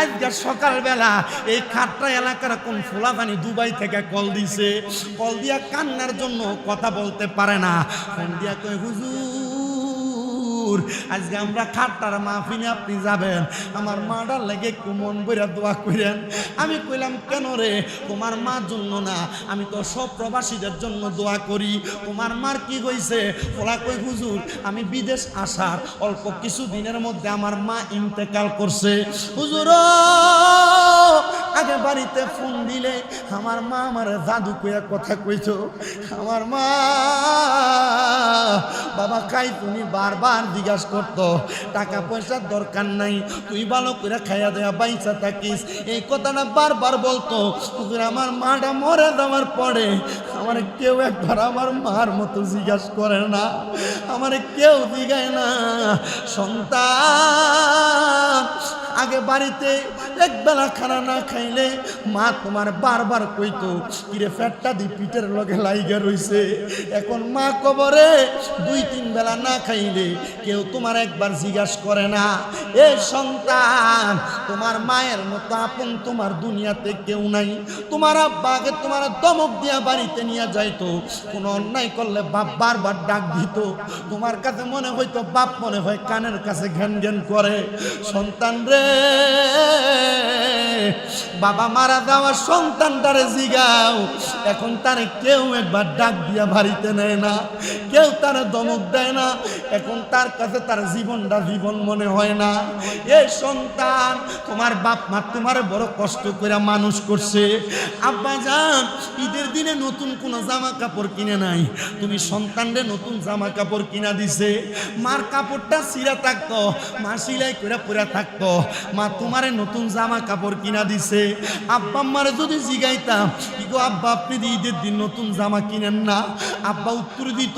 আজকে সকালবেলা এই খাট্টা এলাকার কোন ফুলাদানি দুবাই থেকে কল দিছে, কল দিয়া কান্নার জন্য কথা বলতে পারে না, ফোন দিয়া কই হুজুর আজকে আমরা খাট্টার মাহফিলে আপনি যাবেন, আমার মাটার লেগে একটু মন বইরা দোয়া করেন। আমি কইলাম কেন রে? তোমার মার জন্য না, আমি তো সব প্রবাসীদের জন্য দোয়া করি। তোমার মার কি হইছে? ওরা কই হুজুর আমি বিদেশ আসার অল্প কিছু দিনের মধ্যে আমার মা ইন্তেকাল করছে। হুজুর আগে বাড়িতে ফোন দিলে আমার মা আমার জাদু কইয়া কথা কইতো, আমার মা বাবা খাই তুমি বারবার জিজ্ঞাসা করতো, টাকা পয়সার দরকার নাই, তুই ভালো করে খাইয়া দেয়া বাইসা থাকিস, এই কথাটা বারবার বলতো। হুজুর আমার মাটা মরে যাওয়ার পরে আমার কেউ একবার আমার মার মতো জিজ্ঞাসা করে না, আমার কেউ জিগায় না। সন্তান আগে বাড়িতে একবেলা খানা না খাইলে মা তোমার বারবার কইতো কিরে ফ্যাটটা দি পিঠের লগে লাইগা রইছে। এখন মা কবরে 2-3 বেলা না খাইলে কেউ তোমার একবার জিজ্ঞাসা করে না। এ সন্তান তোমার মায়ের মতো আপন তোমার দুনিয়াতে কেউ নাই। তোমার আব্বাকে তোমার দমক দিয়া বাড়িতে নিয়ে যাইতো, কোনো অন্যায় করলে বাপ বারবার ডাক দিত, তোমার কাছে মনে হইতো বাপ মনে হয় কানের কাছে ঘ্যান ঘ্যান করে। সন্তান রে বাবা মারা যাওয়া সন্তানটারে জিগাও, এখন তারে কেউ একবার ডাক দিয়া বাড়িতে নেয় না, কেউ তারে দমক দেয় না, এখন তার কাছে তার জীবনটা জীবন মনে হয় না। এই সন্তান তোমার বাপ মা তোমার বড় কষ্ট করে মানুষ করছে। আব্বা যান ঈদের দিনে নতুন কোনো জামা কাপড় কিনে নাই, তুমি সন্তানরে নতুন জামা কাপড় কিনা দিছে। মার কাপড়টা ছিঁড়া থাকতো, মা সিলাই করে পরে থাকতো, মা তোমারে নতুন জামা কাপড় কিনা দিছে। আব্বা আম্মারে যদি জিগাইতাম কি গো আব্বা আপনি ঈদের দিন নতুন জামা কিনেন না, আব্বা উত্তর দিত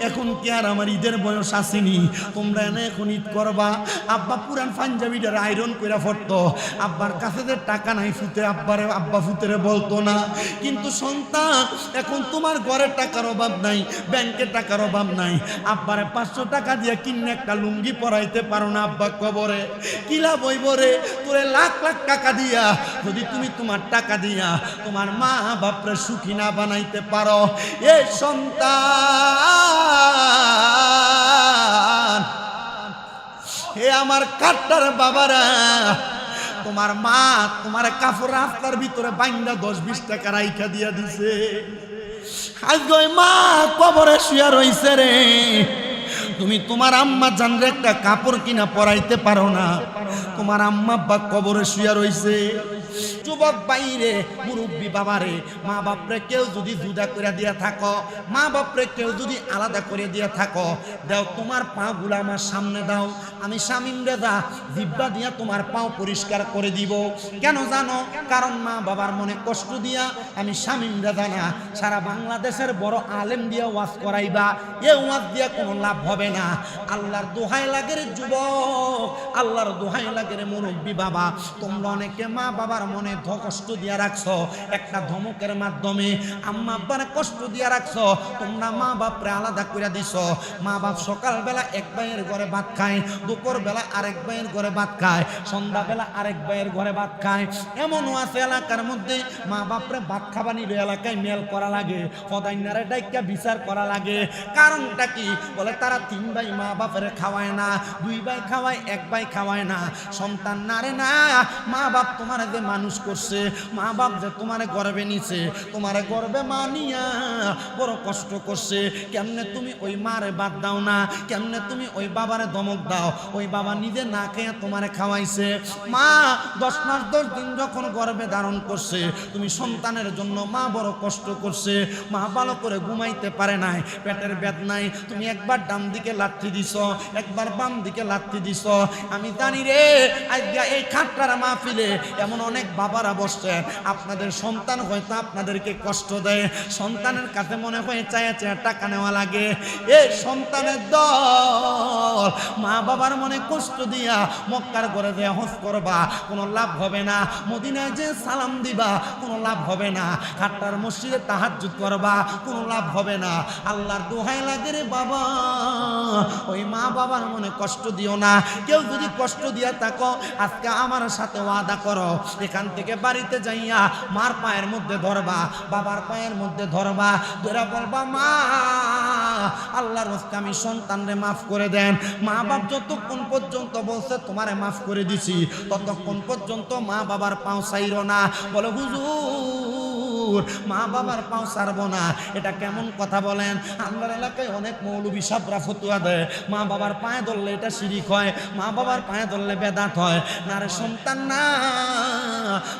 এখন কি আর আমার ঈদের বয়স আসেনি, তোমরা এনে এখন ঈদ করবা। আব্বা পুরান পাঞ্জাবিটার আয়রন করে পড়তো, আব্বার কাছে যে টাকা নাই ফুতে আব্বারে আব্বা ফুতেরে বলতো না। কিন্তু সন্তান এখন তোমার ঘরে টাকার অভাব নাই, ব্যাংকে টাকার অভাব নাই, আব্বারে 500 টাকা দিয়ে কিনে একটা লুঙ্গি পরাইতে পারো না, আব্বা কবরে কিলা বইব রে? তোরে লাখ লাখ টাকা দিয়া যদি তুমি তোমার টাকা দিয়া তোমার মা বাপরে সুখী না বানাইতে পারো, এ সন্তান হে আমার কাট্টার বাবারা, তোমার মা তোমার কাপড় রাস্তার ভিতরে বাইন্দা 10-20 টাকা রাইখা দিয়া দিছে, আজকে ওই মা কবরে শুয়া রইছে রে। তুমি তোমার আম্মা জানরে একটা কাপড় কিনা পরাইতে পারো না, তোমার আম্মা বা কবরে শুয়া রইছে। যুবক বাইরে মুরব্বী বাবারে, মা বাপরে কেউ যদি জুদা করে দিয়া থাকো, মা বাপরে কেউ যদি আলাদা করে দিয়া থাকো, দাও তোমার পা গুলা আমার সামনে দাও, আমি শামিম রেজা জিব্বা দিয়া তোমার পাও পরিষ্কার করে দিব। কেন জানো? কারণ মা বাবার মনে কষ্ট দিয়া আমি শামিম রেজা না, সারা বাংলাদেশের বড় আলেম দিয়া ওয়াজ করাইবা, এ ওয়াজ দিয়া কোনো লাভ হবে না। আল্লাহর দোহাই লাগে রে যুবক, আল্লাহর দোহাই লাগে রে মুরব্বী বাবা, তোমরা অনেকে মা বাবার মনে কষ্ট দিয়া রাখছো, একটা ধমকের মাধ্যমে আম্মা আব্বার কষ্ট দিয়া রাখছো, তোমরা মা বাপরে আলাদা করে দিছো। মা বাপ সকালবেলা এক ভাইয়ের ঘরে ভাত খায়, দুপুর বেলা আরেক ভাইয়ের ঘরে ভাত খায়, সন্ধ্যাবেলা আরেক ভাইয়ের ঘরে ভাত খায়। এমনও আছে এলাকার মধ্যে মা বাপরে ভাত খাবা নিলে এলাকায় মেল করা লাগে, ফদাইনারে ডাইকা বিচার করা লাগে। কারণটা কি? বলে তারা 3 ভাই মা বাপের খাওয়ায় না, 2 ভাই খাওয়ায়, 1 ভাই খাওয়ায় না। সন্তান না রে না, মা বাপ তোমার যে মানুষ করছে, মা বাপ যে তোমারে গর্বে নিছে, তোমারে গর্বে মানিয়া বড় কষ্ট করছে, কেমনে তুমি ওই মারে বাদ দাও না? কেমনে তুমি ওই বাবারে ধমক দাও? ওই বাবা নিজে না খেয়ে তোমারে খাওয়াইছে। মা 10 মাস 10 দিন যখন গর্বে ধারণ করছে, তুমি সন্তানের জন্য মা বড় কষ্ট করছে, মা ভালো করে ঘুমাইতে পারে নাই, পেটের বেদনায় তুমি একবার ডান দিকে লাথি দিছ, একবার বাম দিকে লাথি দিছ। আমি জানি রে আজকে এই খাট্টার মাহফিলে এমন অনেক অনেক বাবারা বসছেন, আপনাদের সন্তান হয়তো আপনাদেরকে কষ্ট দেয়, সন্তানের কাছে মনে হয় চায়া চায়া টাকা নেওয়া লাগে। এই সন্তানের দল মা বাবার মনে কষ্ট দিয়া মক্কার করে যে হজ করবা কোনো লাভ হবে না, মদিনায় যে সালাম দিবা কোনো লাভ হবে না, খাট্টার মসজিদে তাহাজ্জুদ করবা কোনো লাভ হবে না। আল্লাহর দোহাই লাগে রে বাবা, ওই মা বাবার মনে কষ্ট দিও না। কেউ যদি কষ্ট দিয়া থাকো, আজকে আমার সাথে ওয়াদা করো, এখান থেকে বাড়িতে যাইয়া মার পায়ের মধ্যে ধরবা, বাবার পায়ের মধ্যে ধরবা, ধরে বলবা মা আল্লাহর রাস্তায় আমি সন্তানরে মাফ করে দেন। মা বাপ যতক্ষণ পর্যন্ত বলছে তোমারে মাফ করে দিছি, ততক্ষণ পর্যন্ত মা বাবার পাও ছাইরো না। বলে হুজুর মা বাবার পাও ছাড়বো না, এটা কেমন কথা বলেন? আমার এলাকায় অনেক মৌলবী সাহেবরা ফতুয়া দেয় মা বাবার পায়ে ধরলে এটা শিরিক হয়, মা বাবার পায়ে ধরলে বেদাত হয়। না রে সন্তান না,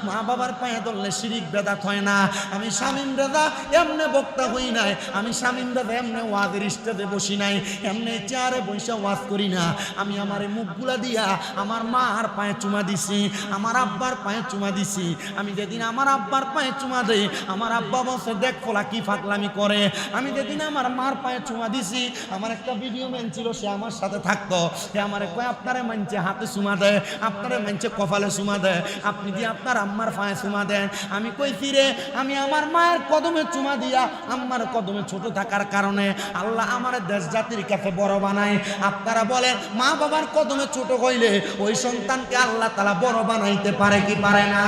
মা বাবার পায়ে ধরলে শিরিক বেদাত হয় না। আমি শামীম রাজা এমনে বক্তা হই নাই, আমি শামীম রাজা এমনে ওয়াজের স্টেজে বসি নাই, এমনি চেয়ারে বসে ওয়াজ করি না। আমি আমার মুখগুলা দিয়া আমার মার পায়ে চুমা দিছি, আমার আব্বার পায়ে চুমা দিছি। আমি যেদিন আমার আব্বার পায়ে চুমা দেই, আমার আব্বা বলছে দেখ ফোলা কি ফাকলামি করে। আমি যেদিন আমার মার পায়ে চুমা দিছি, আমার একটা ভিডিও ম্যান ছিল, সে আমার সাথে থাকতো, সে আমারে কয় আপনারে মানছে হাতে চুমা দেয়, আপনারে মানছে কপালে চুমা দেয়, আপনি দিয়ে আপনার আম্মার পায়ে চুমা দেন। আমি কইছি রে আমি আমার মায়ের কদমে চুমা দিয়া আম্মার কদমে ছোট থাকার কারণে আল্লাহ আমার দেশ জাতির কাছে বড় বানায়। আপনারা বলেন মা বাবার কদমে ছোট হইলে ওই সন্তানকে আল্লাহ তাআলা বড় বানাইতে পারে কি পারে না?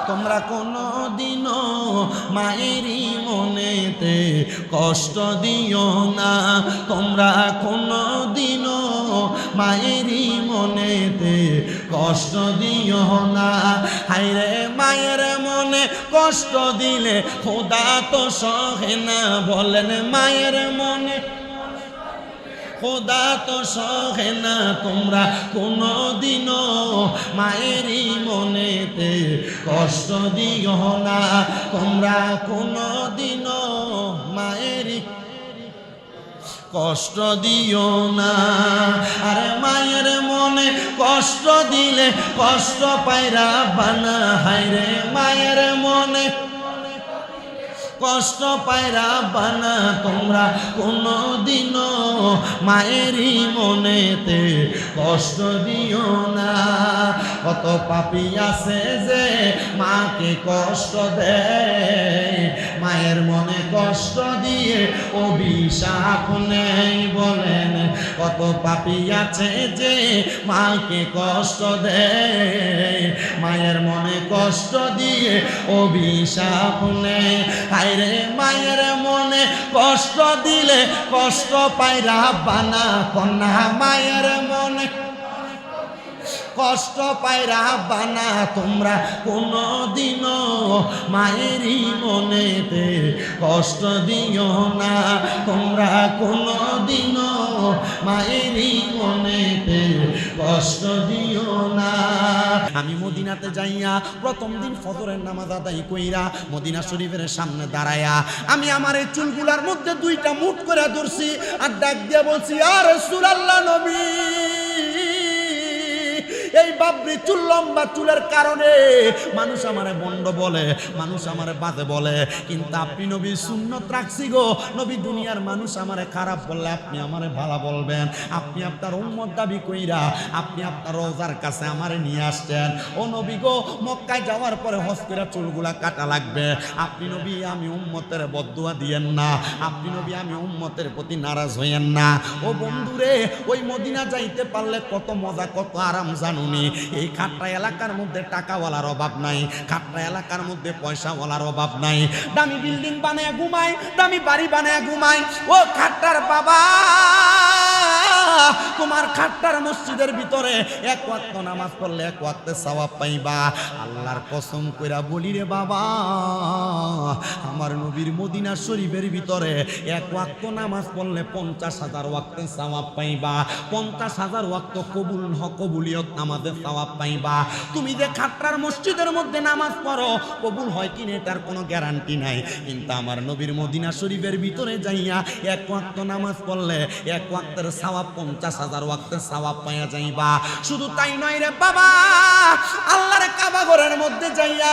তোমরা কোনো দিনও মায়েরই মনেতে কষ্ট দিও না, তোমরা কোনো দিনও মায়েরই মনেতে কষ্ট দিও না। হায়রে মায়ের মনে কষ্ট দিলে খোদা তো সহে না, বলেন মায়ের মনে খোদা তো সহে না। তোমরা কোনো দিনও মায়েরই মনেতে কষ্ট দিও না, তোমরা কোনো দিনও মায়েরই কষ্ট দিও না। আরে মায়ের মনে কষ্ট দিলে কষ্ট পায়রা বানা, হায়রে মায়ের মনে কষ্ট পায়রা বানা। তোমরা কোনো দিনও মায়েরই মনেতে কষ্ট দিও না। কত পাপী আছে যে মাকে কষ্ট দেয়, মায়ের মনে কষ্ট দিয়ে অভিশাপ নেই। বলেন কত পাপী আছে যে মাকে কষ্ট দেয়, মায়ের মনে কষ্ট দিয়ে অভিশাপ নেই। হায়রে মায়ের মনে কষ্ট দিলে কষ্ট পায়রা বানা, কন্যা মায়ের মনে কষ্ট পায়রা বানা। তোমরা কোনো দিনও মায়েরই মনেতে কষ্ট দিও না, তোমরা কোনো দিনও মায়েরই মনেতে কষ্ট দিও না। আমি মদিনাতে যাইয়া প্রথম দিন ফজরের নামাজ আদায় কইরা মদিনা শরীফের সামনে দাঁড়ায়া আমি আমার এই চুলগুলার মধ্যে দুইটা মুঠ করে ধরছি আর ডাক দিয়ে বলছি ইয়া রাসূলুল্লাহ নবী, এই বাবরি চুল লম্বা চুলের কারণে মানুষ আমারে বন্ড বলে, মানুষ আমারে বাজে বলে, কিন্তু আপনি নবী সুন্নত রাখছি গো নবী। দুনিয়ার মানুষ আমারে খারাপ বললে আপনি আমারে ভালো বলবেন। আপনি আপনার উম্মত দাবি কইরা আপনি আপনার রোজার কাছে আমারে নিয়ে আসছেন। ও নবী গো, মক্কায় যাওয়ার পরে হজ করে চুলগুলা কাটা লাগবে। আপনি নবী আমি উম্মতের বদদুয়া দিয়েন না, আপনি নবী আমি উম্মতের প্রতি নারাজ হইয়েন না। ও বন্ধুরে, ওই মদিনা যাইতে পারলে কত মজা কত আরাম জানুনি। এই খাট্টা এলাকার মধ্যে টাকাওয়ালার অভাব নাই, খাট্টা এলাকার মধ্যে পয়সাওয়ালার অভাব নাই। দামি বিল্ডিং বানায় ঘুমাই, দামি বাড়ি বানায় ঘুমাই। ও খাট্টার বাবা তোমার খাট্টার মসজিদের ভিতরে এক ওয়াক্ত নামাজ পড়লে এক ওয়াক্তের সওয়াব পাইবা। আল্লাহর কসম কইরা বলি রে বাবা, আমার নবীর মদিনা শরীফের ভিতরে এক ওয়াক্ত নামাজ পড়লে 50,000 ওয়াক্তের সওয়াব পাইবা। 50,000 ওয়াক্ত কবুলিয়ত নামাজের সওয়াব পাইবা। তুমি যে খাট্টার মসজিদের মধ্যে নামাজ পড়ো, কবুল হয় কিনা এটার কোনো গ্যারান্টি নাই, কিন্তু আমার নবীর মদিনা শরীফের ভিতরে যাইয়া এক ওয়াক্ত নামাজ পড়লে এক ওয়াক্তের সওয়াব 50,000 ওয়াক্তের সওয়াব পাইয়া যাইবা। শুধু তাই নয় রে বাবা, আল্লাহর কাবা ঘরের মধ্যে যাইয়া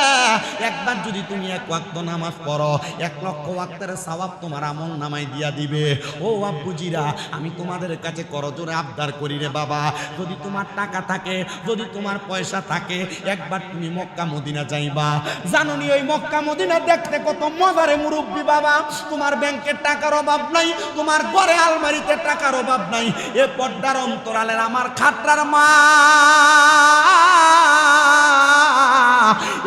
একবার যদি তুমি এক ওয়াক্ত নামাজ পড়ো, 1 লক্ষ ওয়াক্তের সওয়াব তোমার আমল নামায় দিয়া দিবে। ও আব্বুজিরা, আমি তোমাদের কাছে করজোরে আবদার করি রে বাবা, যদি তোমার টাকা থাকে, যদি তোমার পয়সা থাকে, একবার তুমি মক্কা মদিনা যাইবা। জানোনি ওই মক্কা মদিনা দেখতে কত মজারে মুরব্বি বাবা। তোমার ব্যাংকের টাকার অভাব নাই, তোমার ঘরে আলমারিতে টাকার অভাব নাই। এ পর্দার অন্তরালের আমার খাট্টার মা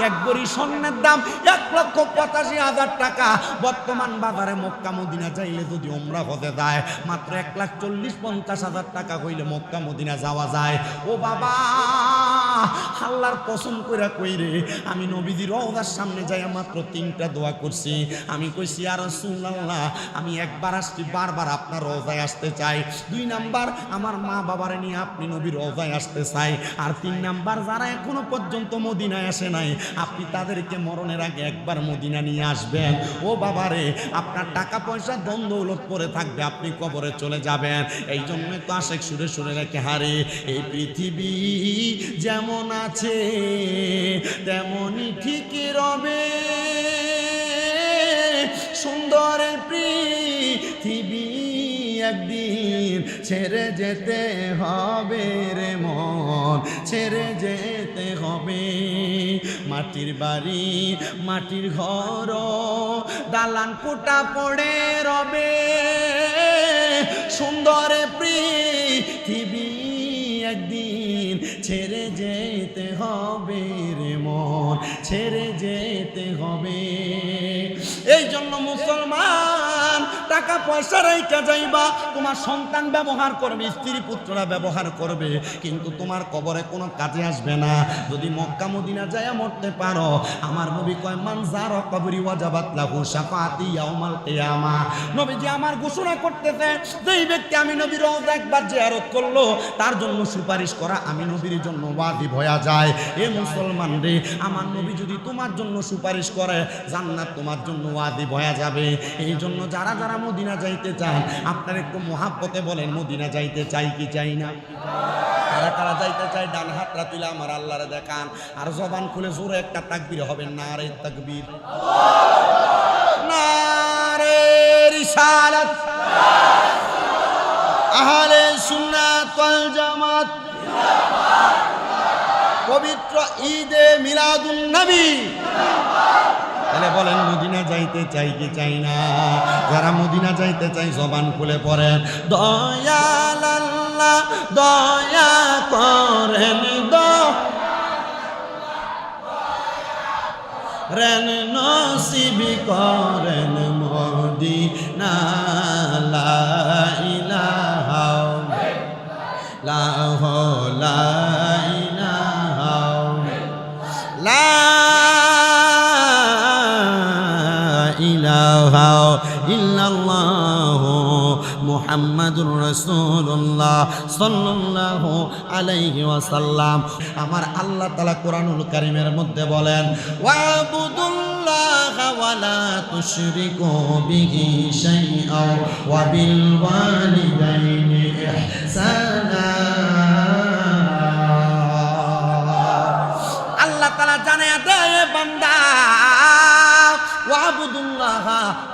এক ভরি স্বর্ণের দাম 1,85,000 টাকা। বর্তমান বাজারে মক্কা মদিনা যাইলে যদি উমরা হতে যায় মাত্র 1,40,50,000 টাকা হইলে মক্কা মদিনা যাওয়া যায়। ও বাবা, আল্লাহর কসম কইরা কই রে, আমি নবীজির রওজার সামনে যাইয়া মাত্র 3টা দোয়া করছি। আমি কইছি, ইয়া রাসূলুল্লাহ, আমি একবার আসছি, বারবার আপনার রওজায় আসতে চাই। 2 নাম্বার, আমার মা বাবারে নিয়ে আপনি নবীর রওজায় আসতে চাই। আর 3 নাম্বার, যারা এখনো পর্যন্ত মদিনায় আসে নাই, আপনি তাদেরকে মরণের আগে একবার মদিনা নিয়ে আসবেন। ও বাবারে, আপনার টাকা পয়সা ধন দৌলত পরে থাকবে, আপনি কবরে চলে যাবেন। এই জন্য তো আশেক সুরে সুরে রেখে হারে, এই পৃথিবী যেমন আছে তেমনই ঠিকই রবে, সুন্দর পৃথিবী একদিন ছেড়ে যেতে হবে রে মন, ছেড়ে যেতে হবে। মাটির বাড়ি, মাটির ঘর, দালান কোটা পড়ে রবে, সুন্দর পৃথিবী একদিন ছেড়ে যেতে হবে রে মন, ছেড়ে যেতে হবে। এই জন্য মুসলমান, টাকা পয়সা রাইখা যাইবা, তোমার সন্তান ব্যবহার করবে, স্ত্রী পুত্ররা ব্যবহার করবে, কিন্তু তোমার কবরে কোনো কাজে আসবে না। যদি মক্কা মদিনা যায়া মরতে পারো, আমার নবী কয়, মান যারা কবরি ওয়াজাবাত লাহু শাফাআতি ইয়াউমাল কিয়ামা। নবীজি আমার ঘোষণা করতেছে, যেই ব্যক্তি আমি নবীর রওজা একবার জিয়ারত করলো, তার জন্য সুপারিশ করা আমি নবীর জন্য ওয়াজিব হয়ে যায়। এ মুসলমান রে, আমার নবী যদি তোমার জন্য সুপারিশ করে, জান্নাত তোমার জন্য ওয়াজিব হয়ে যাবে। এই জন্য যারা যারা মদিনা যাইতে চান, আপনারা একটু মহাব্বতে বলেন, মদিনা যাইতে চাই কি চাই না? কারা কারা যাইতে চাই ডান হাতটা তুলে আমার আল্লাহরে দেখান, আর জবান খুলে জোরে একটা তাকবীর হবে, নারে তাকবীর, নারে রিসালাত, আহলে সুন্নাত ওয়াল জামাত, পবিত্র ঈদে মিলাদুন নবী। তাহলে বলেন, মদিনা যাইতে চাই কি চাই না? যারা মদিনা যাইতে চাই জবান খুলে পড়েন, দয়াল আল্লাহ দয়া করেন, রেন নসিব করেন মদিনা, লা ইলাহা ইলাহা ইল্লাল্লাহু মুহাম্মাদুর রাসূলুল্লাহ সাল্লাল্লাহু আলাইহি ওয়াসাল্লাম। আমার আল্লাহ তাআলা কোরআনুল কারীমের মধ্যে বলেন, ওয়াবুদুল্লাহ ওয়ালা তুশরিকু বিহি শাইআ ওয়া বিল ওয়ালিদাইনি ইহসানা। আল্লাহ তাআলা জানায়া দেয়, বান্দা ওয়াবুদুল্লাহ,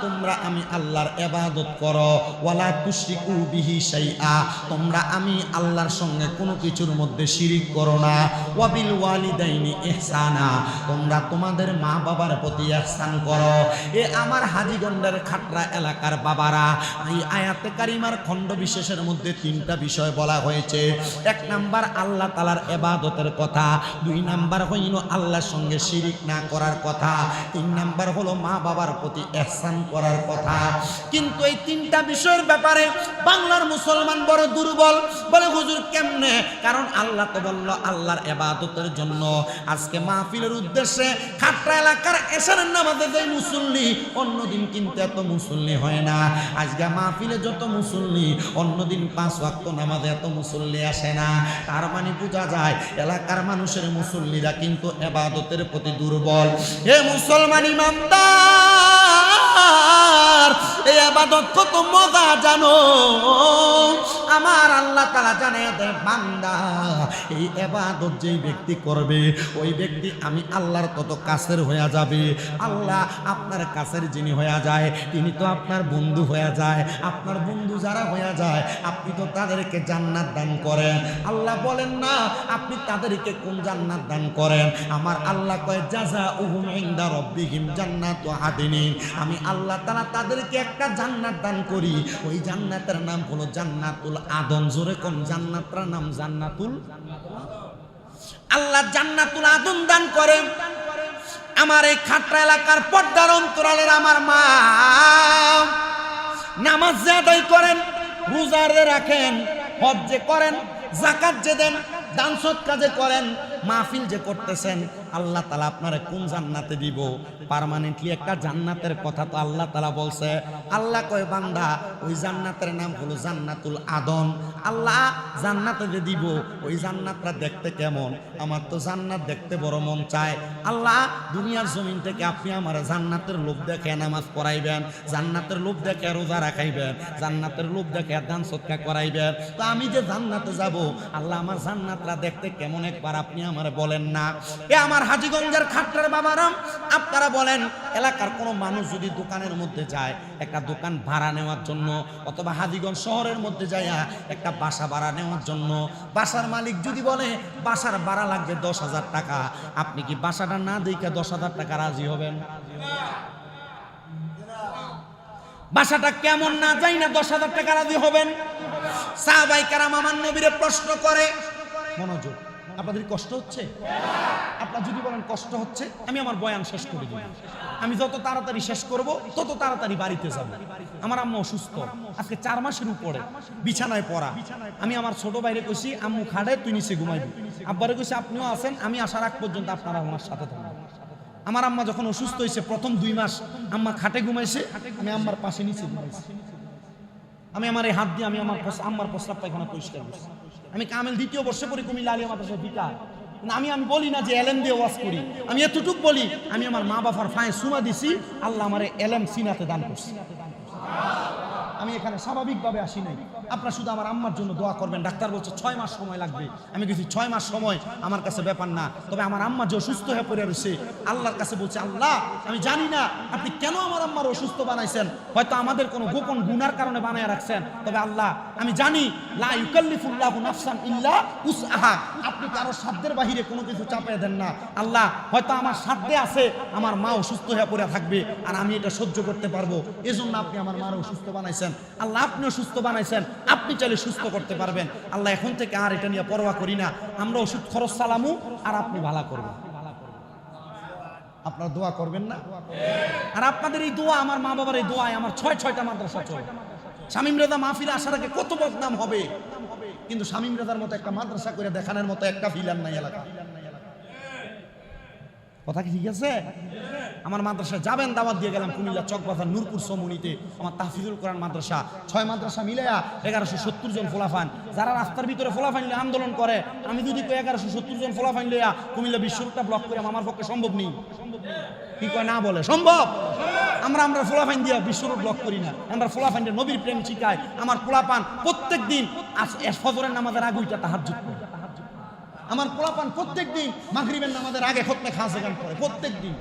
তোমরা আমি আল্লাহর ইবাদত করো, ওয়ালা তুশরিকু বিহি শাইআ, তোমরা আমি আল্লাহর সঙ্গে কোনো কিছুর মধ্যে শিরিক করো না, ওয়াবিল ওয়ালিদাইনি ইহসানা, তোমরা তোমাদের মা বাবার প্রতি ইহসান করো। এ আমার হাজীগঞ্জের খাটরা এলাকার বাবারা, এই আয়াতে কারিমার খণ্ড বিশেষের মধ্যে 3টা বিষয় বলা হয়েছে। 1 নাম্বার আল্লাহ তাআলার ইবাদতের কথা, 2 নাম্বার হইল আল্লাহর সঙ্গে শিরিক না করার কথা, 3 নাম্বার হলো মা বাবার প্রতি ইহসান করার কথা। কিন্তু এই তিনটা বিষয়ের ব্যাপারে বাংলার মুসলমান বড় দুর্বল। বলে হুজুর কেমনে? কারণ আল্লাহ তো বলল আল্লাহর ইবাদতের জন্য। আজকে মাহফিলের উদ্দেশ্যে খাট্টা এলাকার এশারের নামাজে যে মুসল্লি, অন্যদিন কিন্তু এত মুসল্লি হয় না। আজকে মাহফিলে যত মুসল্লি, অন্যদিন 5 ওয়াক্ত নামাজে এত মুসল্লি আসে না। তার মানে বোঝা যায় এলাকার মানুষের মুসল্লিরা কিন্তু ইবাদতের প্রতি দুর্বল। হে মুসলমান ইমানদার, এই ইবাদত কত মজা জানো? আমার আল্লাহ তাআলা জানে দেয় বান্দা, এই ইবাদত যেই ব্যক্তি করবে ওই ব্যক্তি আমি আল্লাহর কত কাছের হয়ে যাবে। আল্লাহ আপনার কাছের যিনি হয়ে যায় তিনি তো আপনার বন্ধু হয়ে যায়। আপনার বন্ধু যারা হয়ে যায় আপনি তো তাদেরকে জান্নাত দান করেন। আল্লাহ বলেন না আপনি তাদেরকে কোন জান্নাত দান করেন? আমার আল্লাহ কয় জাযাউহুম ইনদা রাব্বিহিম জান্নাতু আদনিন। আমি আল্লাহ তাআলা তাদেরকে একটা জান্নাত দান করি। ওই জান্নাতের নাম হলো জান্নাতুল আদন। জোরে কোন জান্নাতটার নাম? জান্নাতুল। আল্লাহ জান্নাতুল আদন দান করে। আমার এই খাট্টা এলাকার পর্দার অন্তরালের আমার মা নামাজ যে আদায় করেন, রোজা যে রাখেন, হজ যে করেন, যাকাত যে দেন, দান সদকা যে করেন, মাহফিল যে করতেছেন, আল্লাহ তাআলা আপনারে কোন জান্নাতে দিব? পার্মানেন্টলি একটা জান্নাতের কথা তো আল্লাহ তাআলা বলছে। আল্লাহ কয় বান্দা ওই জান্নাতের নাম হলো জান্নাতুল আদন। আল্লাহ জান্নাতে যে দিব ওই জান্নাতটা দেখতে কেমন? আমার তো জান্নাত দেখতে বড় মন চায়। আল্লাহ দুনিয়ার জমিন থেকে আপনি আমার জান্নাতের লোভ দেখে নামাজ পড়াইবেন, জান্নাতের লোভ দেখে রোজা রাখাইবেন, জান্নাতের লোভ দেখে দান সদকা করাইবেন। তো আমি যে জান্নাতে যাব, আল্লাহ আমার জান্নাতটা দেখতে কেমন একবার আপনি আমারে বলেন না? এ আমার হাজীগঞ্জের খাট্টার বাবারাম, আপনারা বলেন এলাকার কোনো মানুষ যদি দোকানের মধ্যে যায় একটা দোকান ভাড়া নেওয়ার জন্য, অথবা হাজীগঞ্জ শহরের মধ্যে যায় একটা বাসা ভাড়া নেওয়ার জন্য, বাসার মালিক যদি বলে বাসার ভাড়া লাগবে 10,000 টাকা, আপনি কি বাসাটা না দেখে 10,000 টাকা রাজি হবেন? বাসাটা কেমন না যাই না 10,000 টাকা রাজি হবেন? সাহাবায়ে কেরাম আমার নবীরে প্রশ্ন করে, মনোযোগ, আপনাদের কষ্ট হচ্ছে? আপনারা যদি বলেন কষ্ট হচ্ছে, আমি আমার বয়ান শেষ করে দিব। আমি যত তাড়াতাড়ি শেষ করব তত তাড়াতাড়ি বাড়িতে যাব। আমার আম্মু অসুস্থ, আজকে 4 মাসের উপরে বিছানায় পড়া। আমি আমার ছোট ভাইরে কইছি আম্মু খাড়ে তুই নিচে ঘুমাইবি। আব্বারে কইছি আপনিও আছেন, আমি আসার আগ পর্যন্ত আপনারা আমার সাথে থাকবেন। আমার আম্মা যখন অসুস্থ হয়েছে প্রথম 2 মাস আম্মা খাটে ঘুমাইছে, আমি আম্মার পাশে নিচে ঘুমাইছি। আমি আমার এই হাত দিয়ে আমি আমার আম্মার প্রস্রাব পায়খানা পরিষ্কার করছি। আমি কামেল 2য় বর্ষে পড়ি কুমিল্লা আলিয়া মাদ্রাসায় বিকার। আমি বলি না যে এলেম দিয়ে ওয়াজ করি, আমি এতটুক বলি আমি আমার মা বাবার ফায়ে সুমা দিছি, আল্লাহ আমারে এলেম সিনাতে দান করছি। আমি এখানে স্বাভাবিকভাবে আসি নাই। আপনারা শুধু আমার আম্মার জন্য দোয়া করবেন। ডাক্তার বলছে 6 মাস সময় লাগবে। আমি কিছু 6 মাস সময় আমার কাছে ব্যাপার না, তবে আমার আম্মা যে অসুস্থ হয়ে পড়ে রয়েছে আল্লাহর কাছে বলছে আল্লাহ আমি জানি না আপনি কেন আমার আম্মার অসুস্থ বানাইছেন, হয়তো আমাদের কোনো গোপন গুনার কারণে বানায় রাখছেন, তবে আল্লাহ আমি জানি লা ইউকাল্লিফুল্লাহু নাফসান ইল্লা উসআহা, আপনি কারো সাধ্যের বাহিরে কোনো কিছু চাপিয়ে দেন না। আল্লাহ হয়তো আমার সাধ্যে আছে আমার মা অসুস্থ হয়ে পড়ে থাকবে আর আমি এটা সহ্য করতে পারবো, এজন্য আপনি আমার মার অসুস্থ বানাইছেন। আল্লাহ আপনিও সুস্থ বানাইছেন, আপনি চাইলে সুস্থ করতে পারবেন। আল্লাহ এখন থেকে আর এটা নিয়ে পরোয়া করি না, আমরা ওষুধ খরচ চালামু আর আপনি ভালো করবেন। আপনারা দোয়া করবেন না? আর আপনাদের এই দোয়া, আমার মা বাবার এই দোয়ায় আমার 6টা মাদ্রাসা চলে। শামীম রেজা মাহফিলে আসার আগে কত বদনাম হবে, কিন্তু শামীম রেজার মতো একটা মাদ্রাসা করে দেখানোর মতো একটা ফিলার নাই এলাকা। কথা কি ঠিক আছে? আমার মাদ্রাসায় যাবেন, দাওয়াত দিয়ে গেলাম কুমিল্লা চকবাজার নূরপুর সমুনিতে আমার তাহফিজুল কোরআন মাদ্রাসা, 6 মাদ্রাসা মিলাইয়া 1170 জন ফোলাফান, যারা রাস্তার ভিতরে ফোলাফান নিয়ে আন্দোলন করে। আমি যদি 1170 জন ফোলাফান লইয়া কুমিল্লা বিশ্বরোডটা ব্লক করে আমার পক্ষে সম্ভব নেই। কি কয় না বলে সম্ভব? আমরা ফোলাফান দিয়া বিশ্বরোড ব্লক করি না, আমরা ফোলাফানদের নবীর প্রেম শিখাই। আমার পোলাপান প্রত্যেক দিন ফজরের নামাজের আগে ওইটা তাহাজ্জুদ করে। আমার পোলাপান প্রত্যেক দিন মাগরিবের নামাজের আগে খতমে খাস গান করে প্রত্যেক দিন।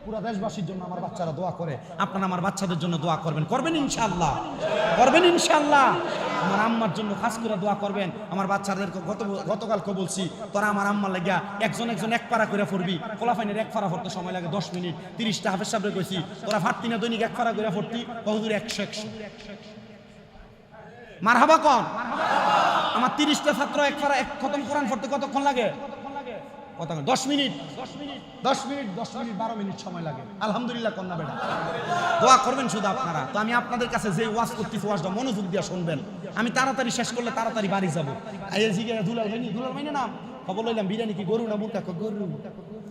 পুরো দেশবাসীর জন্য আমার বাচ্চারা দোয়া করে, আপনারা আমার বাচ্চাদের জন্য দোয়া করবেন, করবেন ইনশাআল্লাহ, করবেন ইনশাআল্লাহ। আমার আম্মার জন্য খাস করে দোয়া করবেন। আমার বাচ্চাদেরকে গতকালকে বলছি তোরা আমার আম্মার লাগিয়া একজন এক পারা করে পড়বি। পোলাপানের 1 পারা পড়তে সময় লাগে 10 মিনিট। 30টা হাফেজ সাহেবরে কইছি তোরা ফাটতি না দৈনিক 1 পারা করে পড়তি, হুজুর 100 মারহাবা কন। আমার 30টা ছাত্র 1 পারা 1 খতম কোরআন পড়তে কতক্ষণ লাগে? কথা 10 মিনিট 12 মিনিট সময় লাগে। আলহামদুলিল্লাহ কন্যা বেটা দোয়া করবেন শুধু আপনারা। তো আমি আপনাদের কাছে যে ওয়াজ করতেছি ওয়াজটা মনোযোগ দিয়ে শুনবেন। আমি তাড়াতাড়ি শেষ করলে তাড়াতাড়ি বাড়ি যাবো। দুলাল ভাই না খবর লইলাম বিরিয়ানি কি গরু না মুরগা? গরু।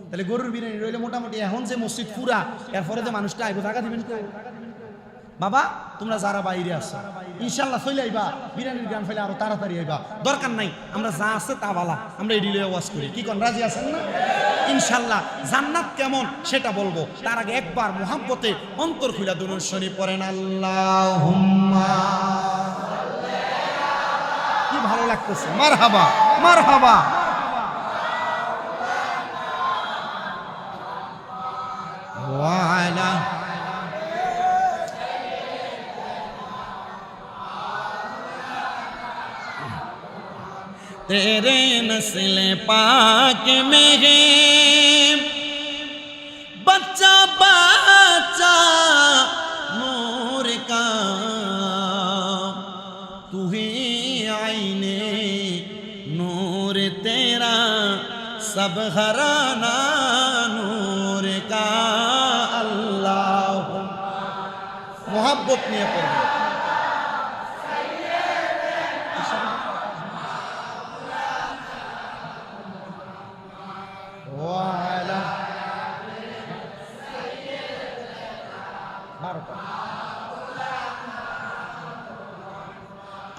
তাহলে গরুর বিরিয়ানি রইলে মোটামুটি এখন যে মসজিদ পুরা এরপরে যে মানুষটা আইব টাকা দিবেন বাবা। তোমরা যারা বাইরে আসো ইনশাল্লাহ চলে আইবা, বিরিয়ানির গান ফেলে আরো তাড়াতাড়ি আইবা। দরকার নাই আমরা যা আছে তা বালা, আমরা এই ডিলে ওয়াজ করি। কি কোন রাজি আছেন না? ইনশাল্লাহ জান্নাত কেমন সেটা বলবো, তার আগে একবার মুহাব্বতে অন্তর খুলা দুরূদ শরীফ পড়েন। আল্লাহুম্মা, কি ভালো লাগতেছে। মারহাবা মারহাবা। ওয়ালা तेरे नस्ल पाक में है बच्चा बच्चा नूर का, तू ही आईने नूर तेरा सब घराना नूर का। अल्लाह मोहब्बत নিয়ে পড়বে।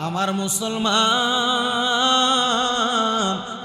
আমার মুসলমান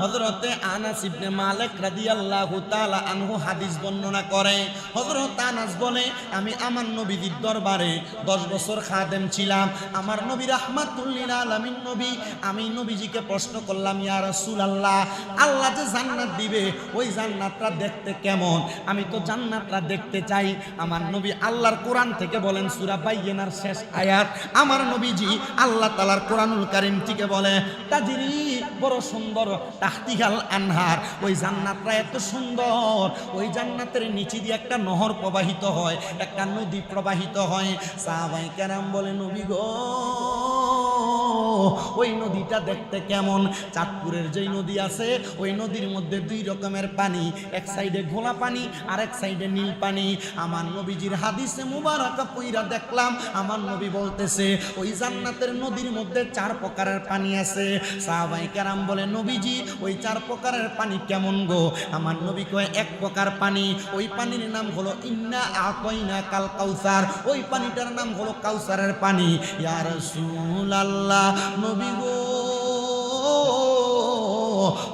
হযরতে আনাস ইবনে মালিক রাদিয়াল্লাহু তাআলা আনহু হাদিস বর্ণনা করে। হযরত আনাস বলে, আমি আমার নবীর দরবারে 10 বছর খাদেম ছিলাম। আমার নবী রাহমাতুল লিল আলামিন নবী, আমি নবীজিকে প্রশ্ন করলাম, ইয়া রাসূলুল্লাহ, আল্লাহ যে জান্নাত দিবে ওই জান্নাতটা দেখতে কেমন? আমি তো জান্নাতটা দেখতে চাই। আমার নবী আল্লাহর কোরআন থেকে বলেন, সূরা বাইয়িনার শেষ আয়াত, আমার নবীজি আল্লাহ তাআলার কোরআনুল কারীম থেকে বলে, তাজরি, বড় সুন্দর, তাহতিহাল আনহার, ওই জান্নাতটা এত সুন্দর, ওই জান্নাতের নিচে দিয়ে একটা নহর প্রবাহিত হয়, একটা নদী প্রবাহিত হয়। সাহাবায়ে কেরাম বলে, নবী গো, ওই নদীটা দেখতে কেমন? চাঁদপুরের যেই নদী আছে ওই নদীর মধ্যে 2 রকমের পানি, এক সাইডে ঘোলা পানি আর এক সাইডে নীল পানি। আমার নবীজির হাদিসে মুবারাকা পইরা দেখলাম, আমার নবী বলতেছে ওই জান্নাতের নদীর মধ্যে 4 প্রকারের পানি আছে। সাহাবায়ে কেরাম বলে, নবীজি ওই 4 প্রকারের পানি কেমন গো? আমার নবী কয়, 1 প্রকার পানি, ওই পানির নাম হলো ইন্না আতাইনা কাল কাউসার, ওই পানিটার নাম হলো কাউসারের পানি। ইয়া রাসূলুল্লাহ, নবী গো,